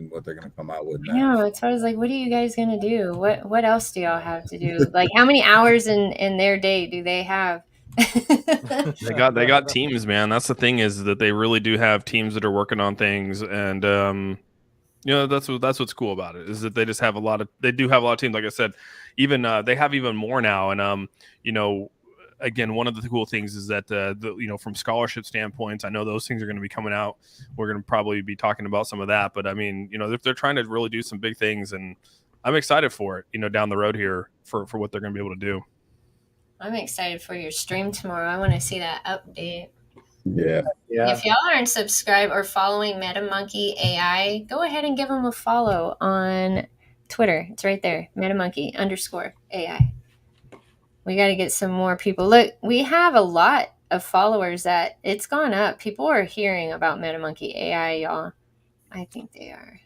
what they're going to come out with now. Yeah, so I was like, what are you guys going to do? What else do y'all have to do? Like, how many hours in their day do they have? They got teams, man. That's the thing, is that they really do have teams that are working on things, and that's what's cool about it, is that they just have a lot of teams. Like I said, even they have even more now, and again, one of the cool things is that from scholarship standpoints, I know those things are going to be coming out. We're going to probably be talking about some of that, but I mean, they're trying to really do some big things, and I'm excited for it, down the road here for what they're going to be able to do. I'm excited for your stream tomorrow. I want to see that update. Yeah. If y'all aren't subscribed or following MetaMonkey.AI, go ahead and give them a follow on Twitter. It's right there, MetaMonkey_AI. We got to get some more people. Look, we have a lot of followers that it's gone up. People are hearing about MetaMonkey.AI, y'all. I think they are.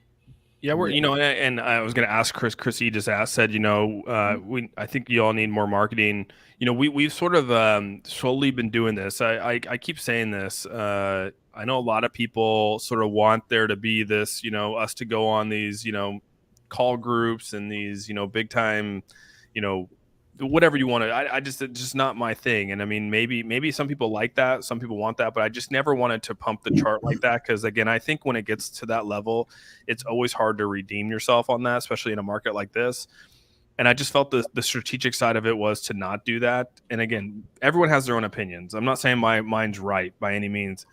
Yeah, we're and I was going to ask Chris. He just said, I think you all need more marketing. We've sort of slowly been doing this. I keep saying this. I know a lot of people sort of want there to be this, us to go on these, call groups and these, big time, whatever you want to. It's just not my thing. And I mean, maybe some people like that, some people want that, but I just never wanted to pump the chart like that, because again, I think when it gets to that level, it's always hard to redeem yourself on that, especially in a market like this. And I just felt the strategic side of it was to not do that. And again, everyone has their own opinions. I'm not saying my mine's right by any means.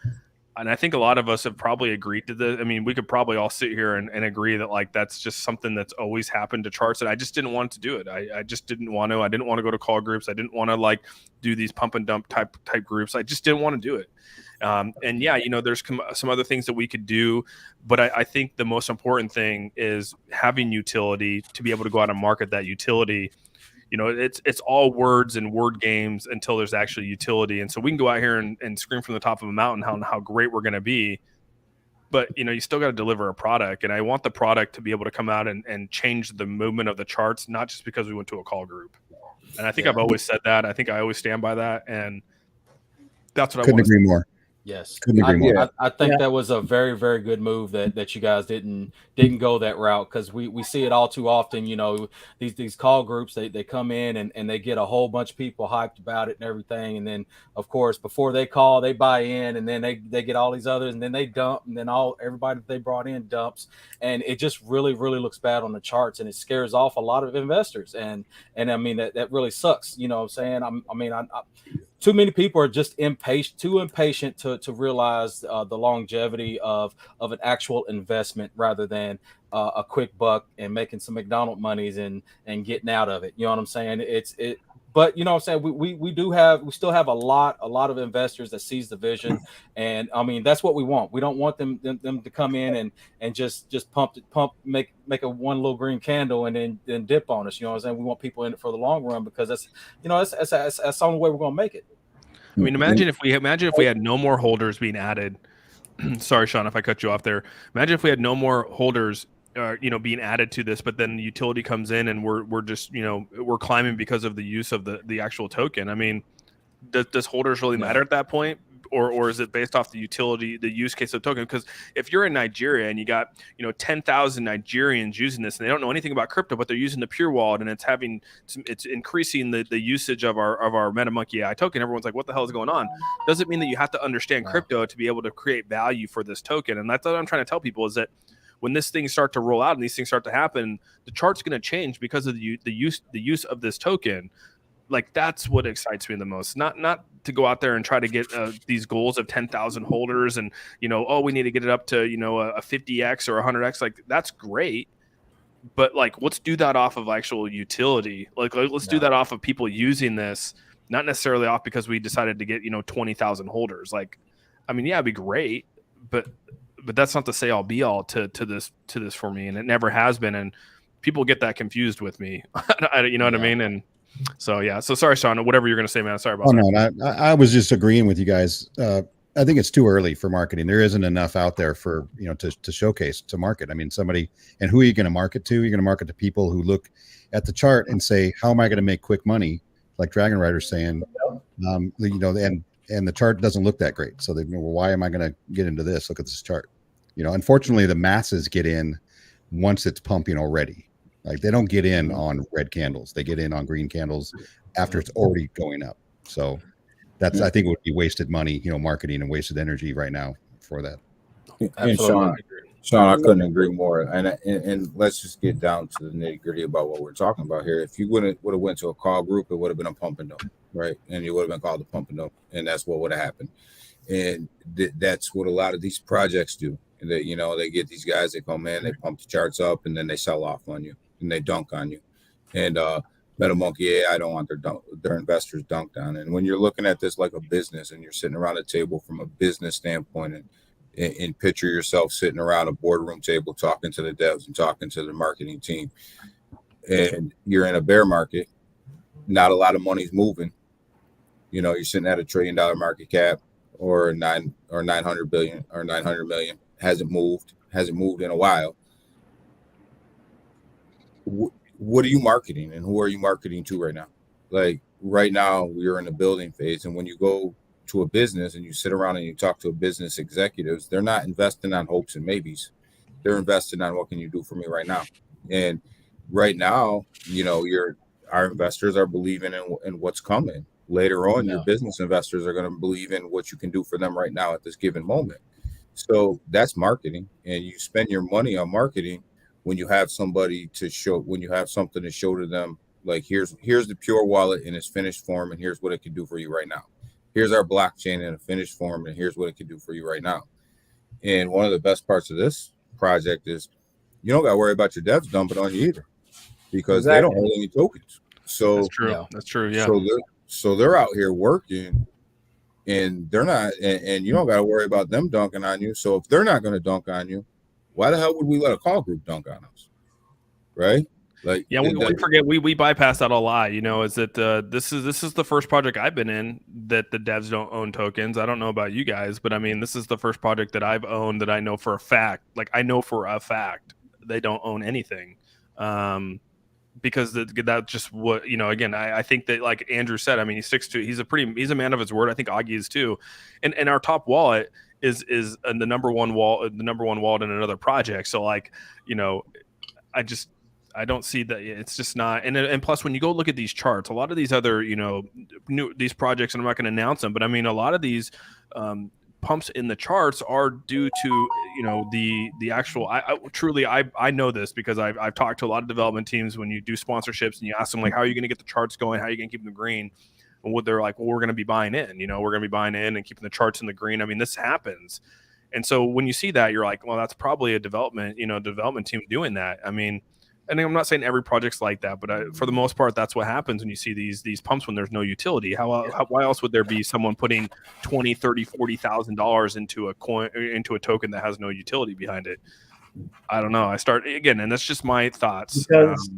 And I think a lot of us have probably agreed to this. I mean, we could probably all sit here and agree that like that's just something that's always happened to charts, and I just didn't want to do it. I just didn't want to. I didn't want to go to call groups. I didn't want to like do these pump and dump type groups. I just didn't want to do it. And yeah, you know, there's some other things that we could do, but I think the most important thing is having utility to be able to go out and market that utility. You know, it's all words and word games until there's actually utility. And so we can go out here and scream from the top of a mountain how great we're going to be. But, you know, you still got to deliver a product. And I want the product to be able to come out and change the movement of the charts, not just because we went to a call group. And I think I've always said that. I think I always stand by that. And that's what I want. Couldn't agree more. Yes, I think that was a very, very good move that you guys didn't go that route, because we see it all too often. You know, these call groups, they come in and they get a whole bunch of people hyped about it and everything, and then of course before they call, they buy in, and then they get all these others, and then they dump, and then everybody that they brought in dumps, and it just really, really looks bad on the charts, and it scares off a lot of investors, and I mean that really sucks. You know what I'm saying? Too many people are just too impatient to realize the longevity of an actual investment rather than a quick buck and making some McDonald's monies and getting out of it. You know what I'm saying? But you know what I'm saying? We still have a lot of investors that sees the vision, and I mean that's what we want. We don't want them to come in and just make a one little green candle and then dip on us. You know what I'm saying? We want people in it for the long run, because that's the only way we're gonna make it. I mean, imagine if we had no more holders being added. Sorry, Sean, if I cut you off there. Imagine if we had no more holders being added to this, but then the utility comes in and we're just, we're climbing because of the use of the actual token. I mean, does holders really matter at that point? Or is it based off the utility, the use case of the token? Because if you're in Nigeria and you got 10,000 Nigerians using this and they don't know anything about crypto, but they're using the Pure Wallet and it's increasing the usage of our MetaMonkey.AI token, everyone's like, what the hell is going on? Doesn't mean that you have to understand crypto to be able to create value for this token. And that's what I'm trying to tell people, is that when this thing start to roll out and these things start to happen, the chart's going to change because of the use of this token. Like, that's what excites me the most. Not to go out there and try to get these goals of 10,000 holders and we need to get it up to a 50x or 100x. Like, that's great, but like, let's do that off of actual utility. Like let's do that off of people using this, not necessarily off because we decided to get 20,000 holders. Like, I mean, yeah, it'd be great, but that's not the say all be all to this for me, and it never has been. And people get that confused with me. You know what I mean? And so sorry, Sean, whatever you're going to say, man. Sorry about that. No, I was just agreeing with you guys. I think it's too early for marketing. There isn't enough out there for, to showcase, to market. I mean, and who are you going to market to? You're going to market to people who look at the chart and say, how am I going to make quick money? Like Dragon Rider's saying, and the chart doesn't look that great. So well, why am I going to get into this? Look at this chart. Unfortunately, the masses get in once it's pumping already. Like, they don't get in on red candles. They get in on green candles after it's already going up. So I think it would be wasted money, marketing and wasted energy right now for that. And Sean, I couldn't agree more. And let's just get down to the nitty gritty about what we're talking about here. If you would have went to a call group, it would have been a pump and dump, right? And you would have been called a pump and dump, and that's what would have happened. And that's what a lot of these projects do. They get these guys, they come in, they pump the charts up, and then they sell off on you. And they dunk on you. And MetaMonkey.AI don't want their investors dunked on. And when you're looking at this like a business and you're sitting around a table from a business standpoint and picture yourself sitting around a boardroom table talking to the devs and talking to the marketing team, and you're in a bear market, not a lot of money's moving. You're sitting at $1 trillion market cap or 900 billion or 900 million. Hasn't moved in a while. What are you marketing, and who are you marketing to right now? Like, right now we are in the building phase, and when you go to a business and you sit around and you talk to business executives, they're not investing on hopes and maybes. They're investing on, what can you do for me right now? And right now, our investors are believing in what's coming. Later on, your business investors are going to believe in what you can do for them right now at this given moment. So that's marketing, and you spend your money on marketing when you have somebody to show, when you have something to show to them, like, here's the Pure Wallet in its finished form, and here's what it can do for you right now. Here's our blockchain in a finished form, and here's what it can do for you right now. And one of the best parts of this project is you don't got to worry about your devs dumping on you either, because they don't hold any tokens. So that's true. Yeah. That's true. Yeah. So they're out here working, and they're not, and you don't got to worry about them dunking on you. So if they're not going to dunk on you, why the hell would we let a call group dunk on us? Right? Like, yeah, we forget we bypass that a lot. You know, is that this is the first project I've been in that the devs don't own tokens. I don't know about you guys, but I mean, this is the first project that I've owned that I know for a fact. Like, I know for a fact they don't own anything, because that's just what, you know. Again, I think that, like Andrew said, I mean, he's a man of his word. I think Augie is too, and our top wallet is the number one wallet in another project. So, like, you know, I don't see that. It's just not. And plus, when you go look at these charts, a lot of these other, you know, these projects, and I'm not going to announce them, but I mean, a lot of these pumps in the charts are due to, you know, the actual. I know this because I've talked to a lot of development teams. When you do sponsorships and you ask them, like, how are you going to get the charts going? How are you going to keep them green? And what they're like, well, we're going to be buying in. You know, we're going to be buying in and keeping the charts in the green. I mean, this happens. And so when you see that, you're like, well, that's probably a development team doing that. I mean. And I'm not saying every project's like that, but for the most part, that's what happens when you see these pumps when there's no utility. Why else would there be someone putting $20,000, $30,000, $40,000 into a coin, into a token that has no utility behind it? I don't know. I start again, and that's just my thoughts. Because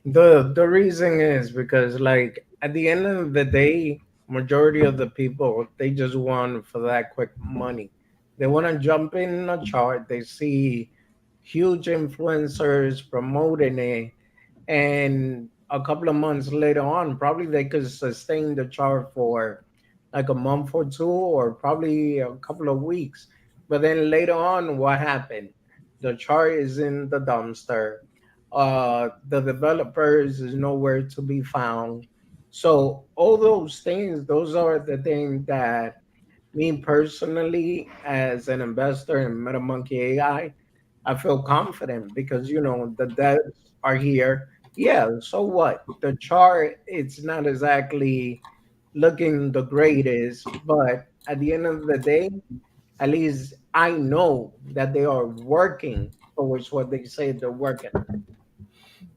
the reason is because, like, at the end of the day, majority of the people, they just want for that quick money. They want to jump in a chart. They see huge influencers promoting it, and a couple of months later on, probably they could sustain the chart for like a month or two, or probably a couple of weeks. But then later on, what happened? The chart is in the dumpster. The developers is nowhere to be found. So all those things, those are the things that me personally, as an investor in MetaMonkey AI, I feel confident because, you know, the devs are here. Yeah, so what? The chart, it's not exactly looking the greatest, but at the end of the day, at least I know that they are working towards what they say they're working.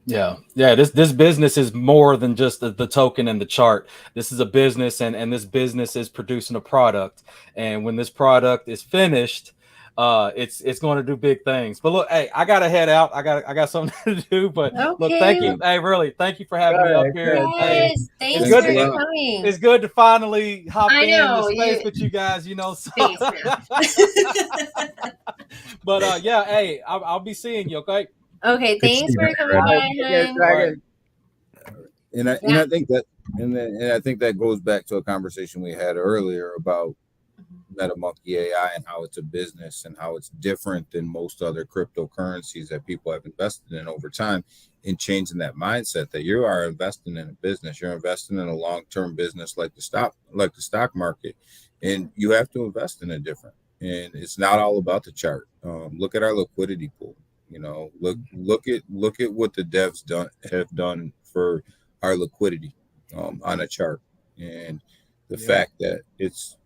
Yeah. This business is more than just the token and the chart. This is a business, and this business is producing a product. And when this product is finished, it's going to do big things. But look, hey, I gotta head out. I got something to do. But okay. Look, thank you. Hey, really, thank you for having me up here. Yes, hey, thanks for coming. It's good to finally hop in the space with you guys. You know, so. But yeah, hey, I'll be seeing you. Okay. Okay, thanks for coming by. And I think that goes back to a conversation we had earlier about MetaMonkey.AI and how it's a business and how it's different than most other cryptocurrencies that people have invested in over time, in changing that mindset that you are investing in a business. You're investing in a long-term business like the stock market, and you have to invest in it different. And it's not all about the chart. Look at our liquidity pool. You know, look at what the devs have done for our liquidity on a chart, and the fact that it's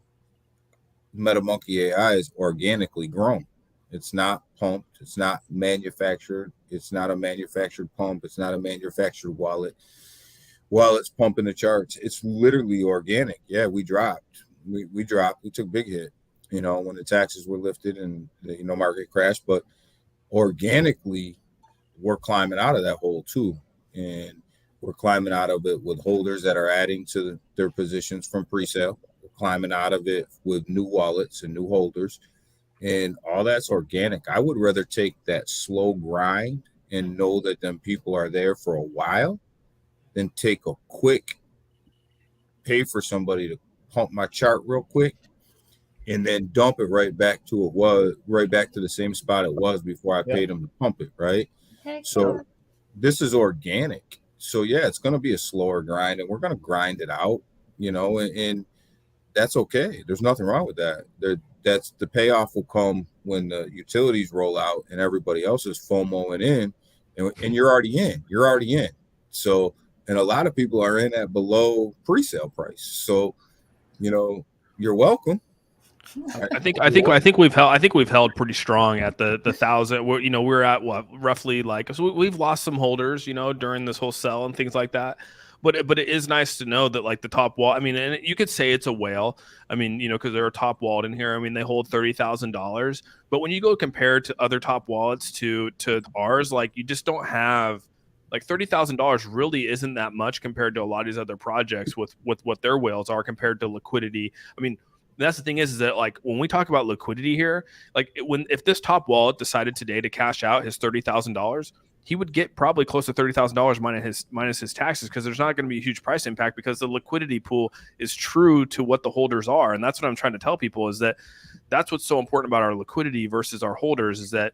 MetaMonkey.AI is organically grown. It's not pumped. It's not manufactured. It's not a manufactured pump. It's not a manufactured wallet. While it's pumping the charts, it's literally organic. Yeah, we dropped. We dropped. We took a big hit, you know, when the taxes were lifted and the, you know, market crashed, but organically we're climbing out of that hole too, and we're climbing out of it with holders that are adding to their positions from pre-sale. We're climbing out of it with new wallets and new holders, and all that's organic. I would rather take that slow grind and know that them people are there for a while than take a quick pay for somebody to pump my chart real quick and then dump it right back to the same spot it was before I paid them to pump it, right? So this is organic. So yeah, it's going to be a slower grind, and we're going to grind it out, you know, and that's okay. There's nothing wrong with that. That's the payoff will come when the utilities roll out and everybody else is FOMOing in, and you're already in. So, and a lot of people are in at below pre-sale price. So you're welcome. I think we've held pretty strong at the 1,000. We're at what, roughly, like, so we've lost some holders, during this whole sell and things like that. But it is nice to know that, like, the top wall. I mean, and you could say it's a whale. I mean, because they're a top wallet in here. I mean, they hold $30,000. But when you go compare to other top wallets to ours, like, you just don't have, like, $30,000 really isn't that much compared to a lot of these other projects with what their whales are compared to liquidity. I mean, that's the thing is that, like, when we talk about liquidity here, like, if this top wallet decided today to cash out his $30,000, he would get probably close to $30,000 minus his taxes, because there's not going to be a huge price impact, because the liquidity pool is true to what the holders are. And that's what I'm trying to tell people, is that that's what's so important about our liquidity versus our holders, is that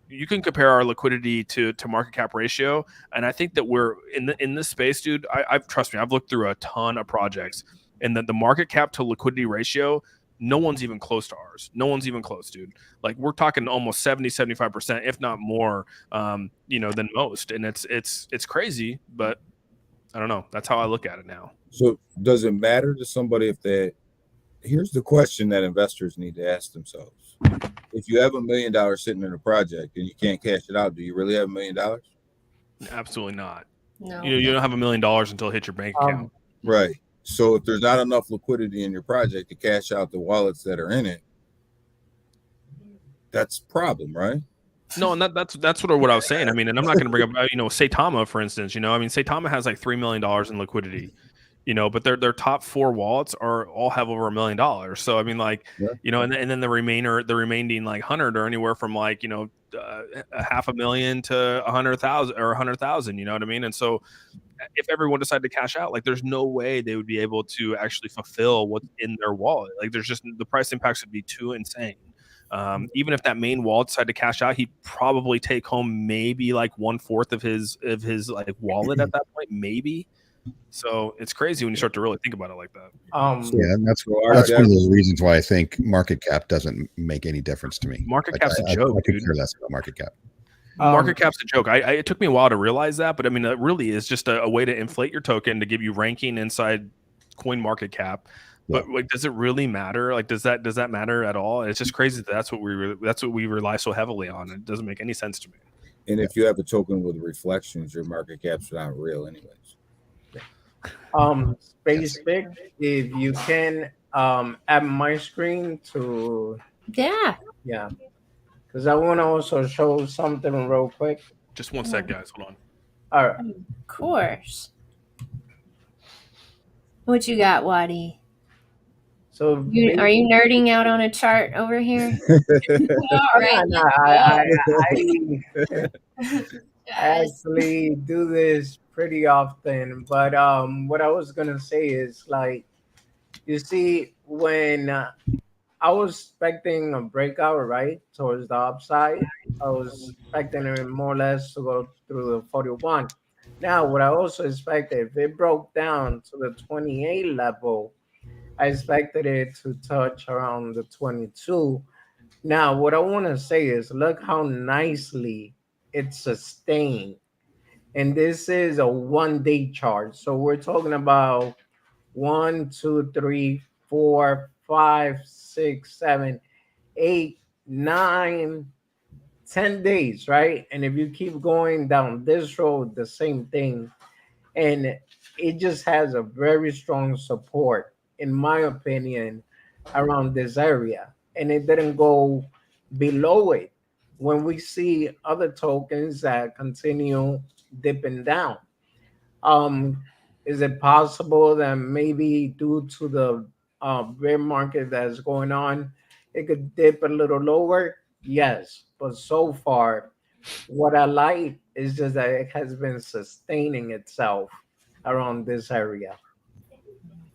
you can compare our liquidity to market cap ratio. And I think that we're in this space, dude. Trust me, I've looked through a ton of projects, and the market cap to liquidity ratio, no one's even close to ours. No one's even close, dude. Like, we're talking almost 70-75%, if not more, than most. And it's crazy, but I don't know. That's how I look at it now. So does it matter to somebody here's the question that investors need to ask themselves. If you have $1 million sitting in a project and you can't cash it out, do you really have $1 million? Absolutely not. No. You don't have $1 million until it hits your bank account. Right. So if there's not enough liquidity in your project to cash out the wallets that are in it, that's a problem, right? No, and that's sort of what I was saying. I mean, and I'm not going to bring up, Saitama, for instance. I mean, Saitama has like $3 million in liquidity, but their top 4 wallets all have over $1 million. So I mean, like, yeah. And then the remaining like 100 are anywhere from, like, $500,000 to 100,000 or 100,000. You know what I mean? And so, if everyone decided to cash out, like, there's no way they would be able to actually fulfill what's in their wallet. Like, there's just, the price impacts would be too insane. Even if that main wallet decided to cash out, he'd probably take home maybe like 1/4 of his like wallet at that point, maybe. So it's crazy when you start to really think about it like that. Yeah, that's one of those reasons why I think market cap doesn't make any difference to me. Market cap's a joke, I could care less about market cap. Market cap's a joke. It took me a while to realize that, but I mean, it really is just a way to inflate your token to give you ranking inside coin market cap. But like, does it really matter? Like, does that matter at all? It's just crazy that's what we rely so heavily on. It doesn't make any sense to me. And if you have a token with reflections, your market cap's not real, anyways. Space Big, if you can add my screen to yeah, because I want to also show something real quick. Just one sec, guys. Hold on. All right. Of course. What you got, Waddy? So are you nerding out on a chart over here? Right. No, I actually do this pretty often, but what I was gonna say is, like, you see, when I was expecting a breakout, right, towards the upside, I was expecting it more or less to go through the 41. Now, what I also expected, if it broke down to the 28 level, I expected it to touch around the 22. Now, what I want to say is, look how nicely it's sustained. And this is a 1-day chart. So we're talking about 1, 2, 3, 4, 5, 6, 7, 8, 9, 10 days, right? And if you keep going down this road, the same thing. And it just has a very strong support, in my opinion, around this area. And it didn't go below it when we see other tokens that continue dipping down. Is it possible that maybe due to the bear market that's going on, it could dip a little lower? Yes, but so far, what I like is just that it has been sustaining itself around this area.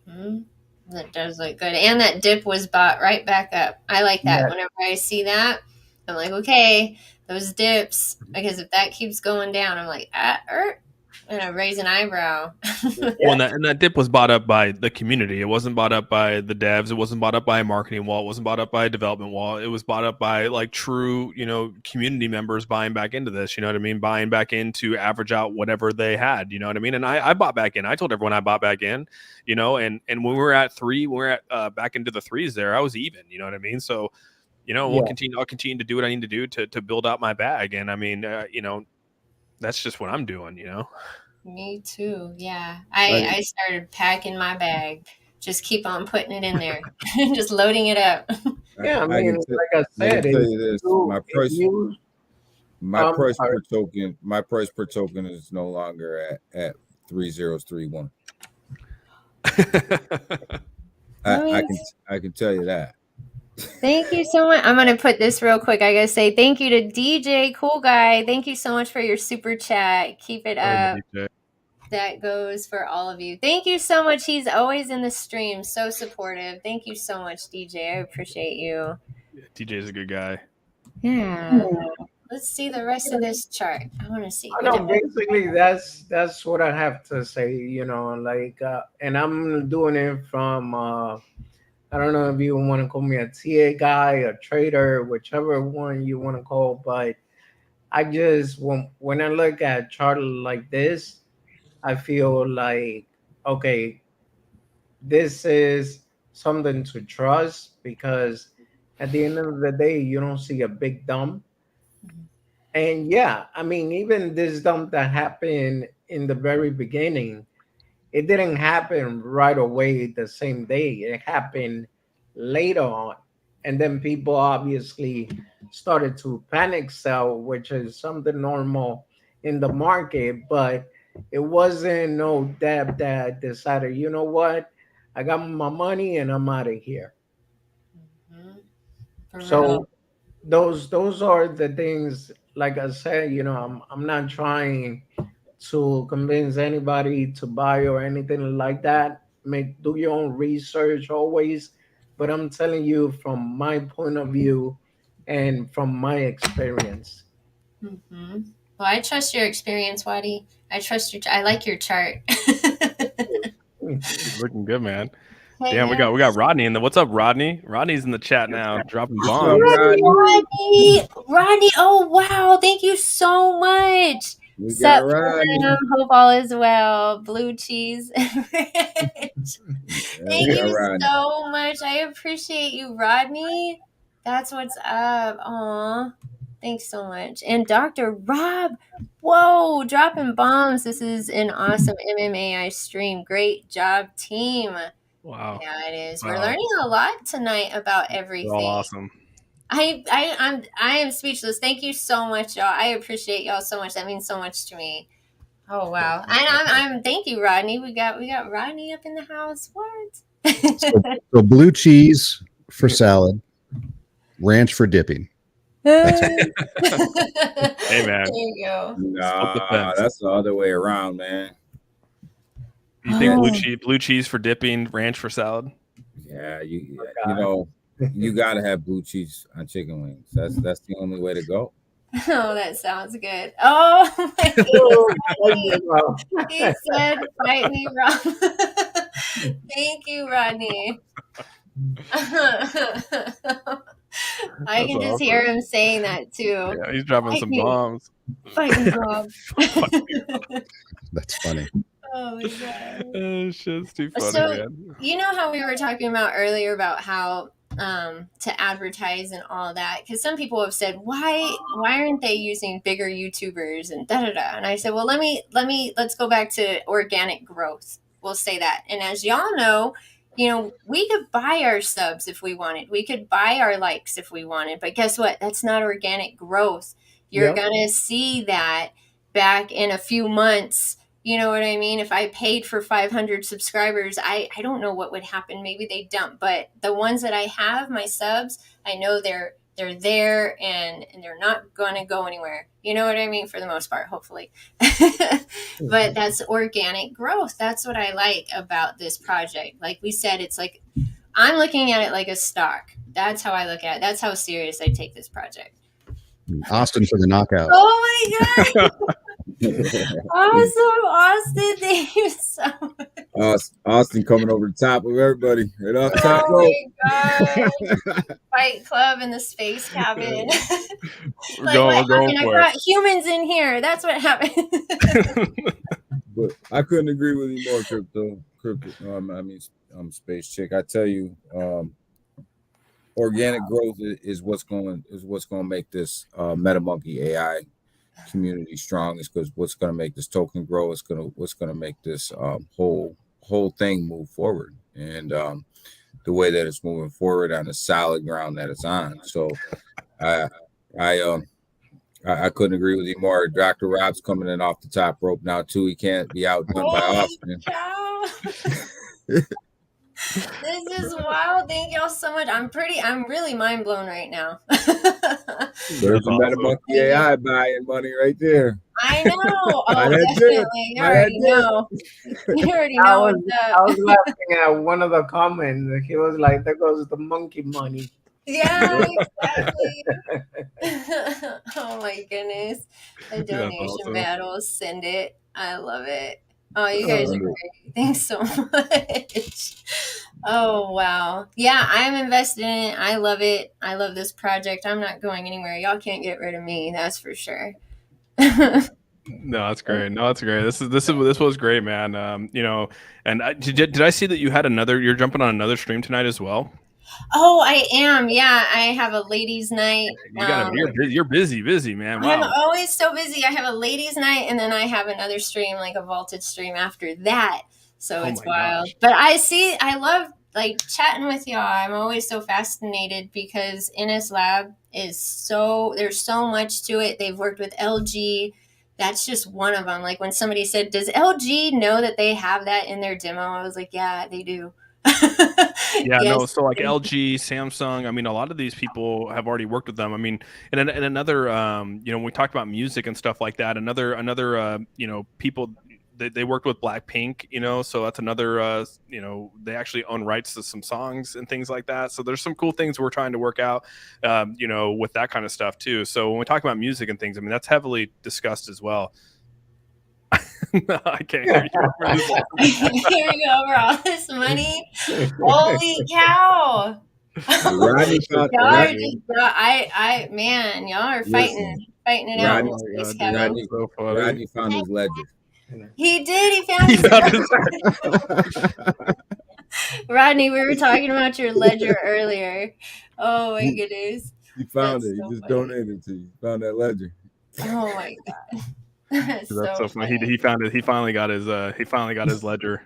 Mm-hmm. That does look good. And that dip was bought right back up. I like that. Yeah. Whenever I see that, I'm like, okay, those dips, because if that keeps going down, I'm like, Raise an eyebrow. Well, and that dip was bought up by the community. It wasn't bought up by the devs. It wasn't bought up by a marketing wall. It wasn't bought up by a development wall. It was bought up by like true, community members buying back into this. You know what I mean? Buying back in to average out whatever they had. You know what I mean? And I bought back in. I told everyone I bought back in. And when we were at 3, when we were at back into the 3s there, I was even. You know what I mean? So, I'll continue to do what I need to do to build out my bag. And I mean, that's just what I'm doing. Me too. Yeah. I started packing my bag. Just keep on putting it in there. Just loading it up. Yeah, I mean, like I said, my price per token is no longer at 3031. I can tell you that. Thank you so much. I'm gonna put this real quick. I gotta say thank you to DJ Cool Guy. Thank you so much for your super chat. Keep it up. That goes for all of you. Thank you so much. He's always in the stream, so supportive. Thank you so much, DJ. I appreciate you. Yeah, DJ's a good guy. Yeah. Let's see the rest of this chart. I want to see. Basically, that's what I have to say. And I'm doing it from. I don't know if you want to call me a TA guy, a trader, whichever one you want to call, but I just when I look at chart like this, I feel like, okay, this is something to trust, because at the end of the day, you don't see a big dump. And yeah, I mean, even this dump that happened in the very beginning, it didn't happen right away the same day. It happened later on. And then people obviously started to panic sell, which is something normal in the market. But it wasn't no debt that decided, you know what, I got my money and I'm out of here. Mm-hmm. So those are the things. Like I said, I'm not trying to convince anybody to buy or anything like that. Do your own research always, but I'm telling you from my point of view and from my experience. Mm-hmm. Well, I trust your experience, Wadi. I like your chart. Looking good, man. Damn, we got Rodney in the. What's up, Rodney? Rodney's in the chat now, dropping bombs. Rodney! Oh wow! Thank you so much. Sup, hope all is well. Blue cheese. Thank you so much. I appreciate you, Rodney. That's what's up. Aw. Thanks so much. And Dr. Rob, whoa, dropping bombs. This is an awesome MMAI stream. Great job, team. Wow. Yeah, it is. Wow. We're learning a lot tonight about everything. All awesome. I am speechless. Thank you so much, y'all. I appreciate y'all so much. That means so much to me. Oh wow. I'm thank you, Rodney. We got Rodney up in the house. What? So blue cheese for salad, ranch for dipping. Hey man. There you go. Nah, that's the other way around, man. You think blue cheese for dipping, ranch for salad? Yeah, you gotta have blue cheese on chicken wings. That's the only way to go. Oh, that sounds good. Oh my God. He said, "Fight me, Rob." Thank you, Rodney. I can just hear him saying that too. Yeah, he's dropping some bombs. Fight me, Rob. That's funny. Oh my God. Oh, shit's too funny, man. You know how we were talking about earlier about how to advertise and all that, because some people have said, why aren't they using bigger YouTubers and and I said, well, let's go back to organic growth. We'll say that. And as y'all know, we could buy our subs if we wanted. We could buy our likes if we wanted. But guess what? That's not organic growth. You're going to see that back in a few months. You know what I mean? If I paid for 500 subscribers, I don't know what would happen. Maybe they dump. But the ones that I have, my subs, I know they're there and they're not going to go anywhere. You know what I mean? For the most part, hopefully. But that's organic growth. That's what I like about this project. Like we said, it's like I'm looking at it like a stock. That's how I look at it. That's how serious I take this project. Austin for the knockout. Oh my God. Awesome, Austin. Thank you so much. Austin coming over the top of everybody. Right off the top rope. My God. Fight Club in the space cabin. Like what happened? I brought humans in here. That's what happened. But I couldn't agree with you more, Crypto. Space Chick. I tell you, organic growth is what's going to make this MetaMonkey.AI community strong. Is because what's going to make this token grow. What's going to make this whole thing move forward, and the way that it's moving forward on the solid ground that it's on. So I couldn't agree with you more. Dr. Rob's coming in off the top rope now too. He can't be outdone by Austin. This is wild. Thank y'all so much. I'm really mind blown right now. There's a MetaMonkey.AI buying money right there. I know. Oh, definitely. You already know. You already know. I was laughing at one of the comments. He was like, "There goes the monkey money." Yeah, exactly. Oh my goodness. The donation battles. Send it. I love it. Oh, you guys are great. Thanks so much. Oh, wow. Yeah, I'm invested in it. I love it. I love this project. I'm not going anywhere. Y'all can't get rid of me. That's for sure. No, that's great. No, that's great. This was great, man. And did I see that you're jumping on another stream tonight as well? Oh, I am. Yeah, I have a ladies' night. You're busy, man. Wow. I'm always so busy. I have a ladies' night, and then I have another stream, like a vaulted stream after that. So it's wild. Gosh. But I love like chatting with y'all. I'm always so fascinated because NS Lab there's so much to it. They've worked with LG. That's just one of them. Like when somebody said, "Does LG know that they have that in their demo?" I was like, "Yeah, they do." Yeah, yes. No. So like LG, Samsung. I mean, a lot of these people have already worked with them. I mean, and another, when we talked about music and stuff like that, another, people. They worked with Blackpink, so that's another, they actually own rights to some songs and things like that. So there's some cool things we're trying to work out, with that kind of stuff too. So when we talk about music and things, I mean, that's heavily discussed as well. No, I can't hear you. Here we go for all this money. Holy cow. Y'all are fighting it out. Rodney found his ledger. He did. He found his Rodney, we were talking about your ledger earlier. Oh my goodness. He found it. He just donated to you. Found that ledger. Oh my God. That's so funny. He found it. He finally got his ledger.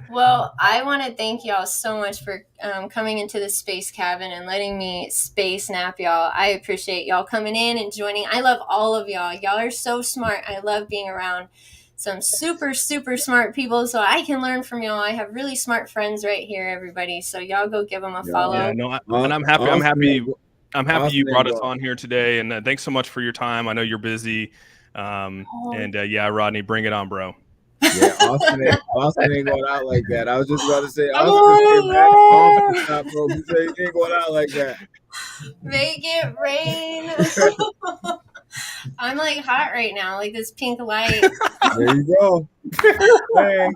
Well, I want to thank y'all so much for coming into the space cabin and letting me space nap y'all. I appreciate y'all coming in and joining. I love all of y'all. Y'all are so smart. I love being around some super, super smart people so I can learn from y'all. I have really smart friends right here, everybody. So y'all go give them a follow. Yeah, no, and I'm happy. I'm happy you brought us on here today, and thanks so much for your time. I know you're busy, Rodney, bring it on, bro. Yeah, Austin ain't going out like that. I was just about to say, Austin just came back bro. He said he ain't going out like that. Make it rain. I'm like hot right now, like this pink light. There you go.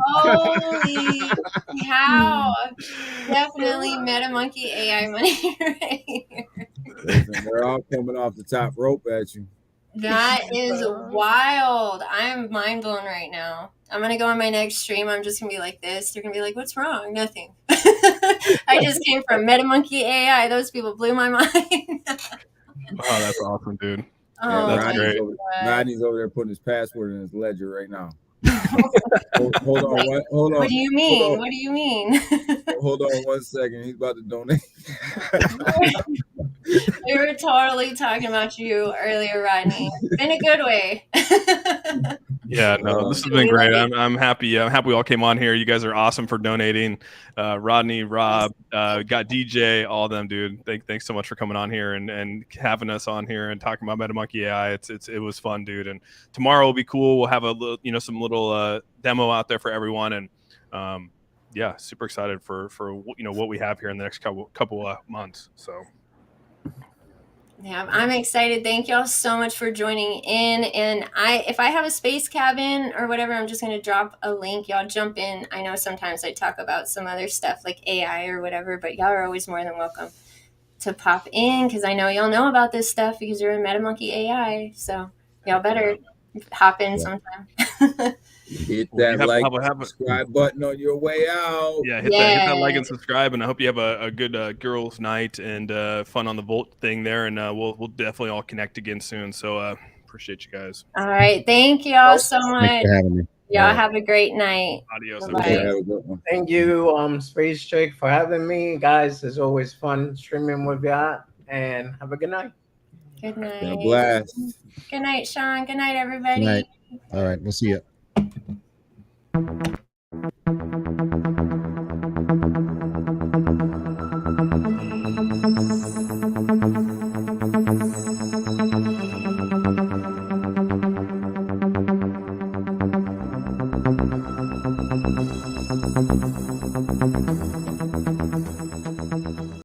Holy cow. Definitely MetaMonkey.AI money right here. Listen, they're all coming off the top rope at you. That is wild. I'm mind blown right now. I'm going to go on my next stream. I'm just going to be like this. They're going to be like, what's wrong? Nothing. I just came from MetaMonkey.AI. Those people blew my mind. Wow, that's awesome, dude. Oh, that's great. Rodney's over there putting his password in his ledger right now. Hold on. What do you mean? What do you mean? Hold on 1 second. He's about to donate. We were totally talking about you earlier, Rodney. In a good way. Yeah, no, this has been great. I'm happy. I'm happy we all came on here. You guys are awesome for donating. Rodney, Rob, got DJ, all of them, dude. Thanks so much for coming on here and having us on here and talking about MetaMonkey.AI. It was fun, dude. And tomorrow will be cool. We'll have a little, some little demo out there for everyone. And super excited for what we have here in the next couple of months. So. Yeah, I'm excited. Thank y'all so much for joining in. And if I have a space cabin or whatever, I'm just going to drop a link. Y'all jump in. I know sometimes I talk about some other stuff like AI or whatever, but y'all are always more than welcome to pop in because I know y'all know about this stuff because you're in MetaMonkey.AI. So y'all better hop in sometime. Hit that subscribe button on your way out. Yeah, hit that like and subscribe, and I hope you have a good girls' night and fun on the Volt thing there, and we'll definitely all connect again soon. So appreciate you guys. All right, thank y'all so much. Thanks for having me. Y'all have a great night. Adios. Thank you, Space Chick, for having me, guys. It's always fun streaming with y'all, and have a good night. Good night. Been a blast. Good night, Sean. Good night, everybody. Good night. All right, we'll see you.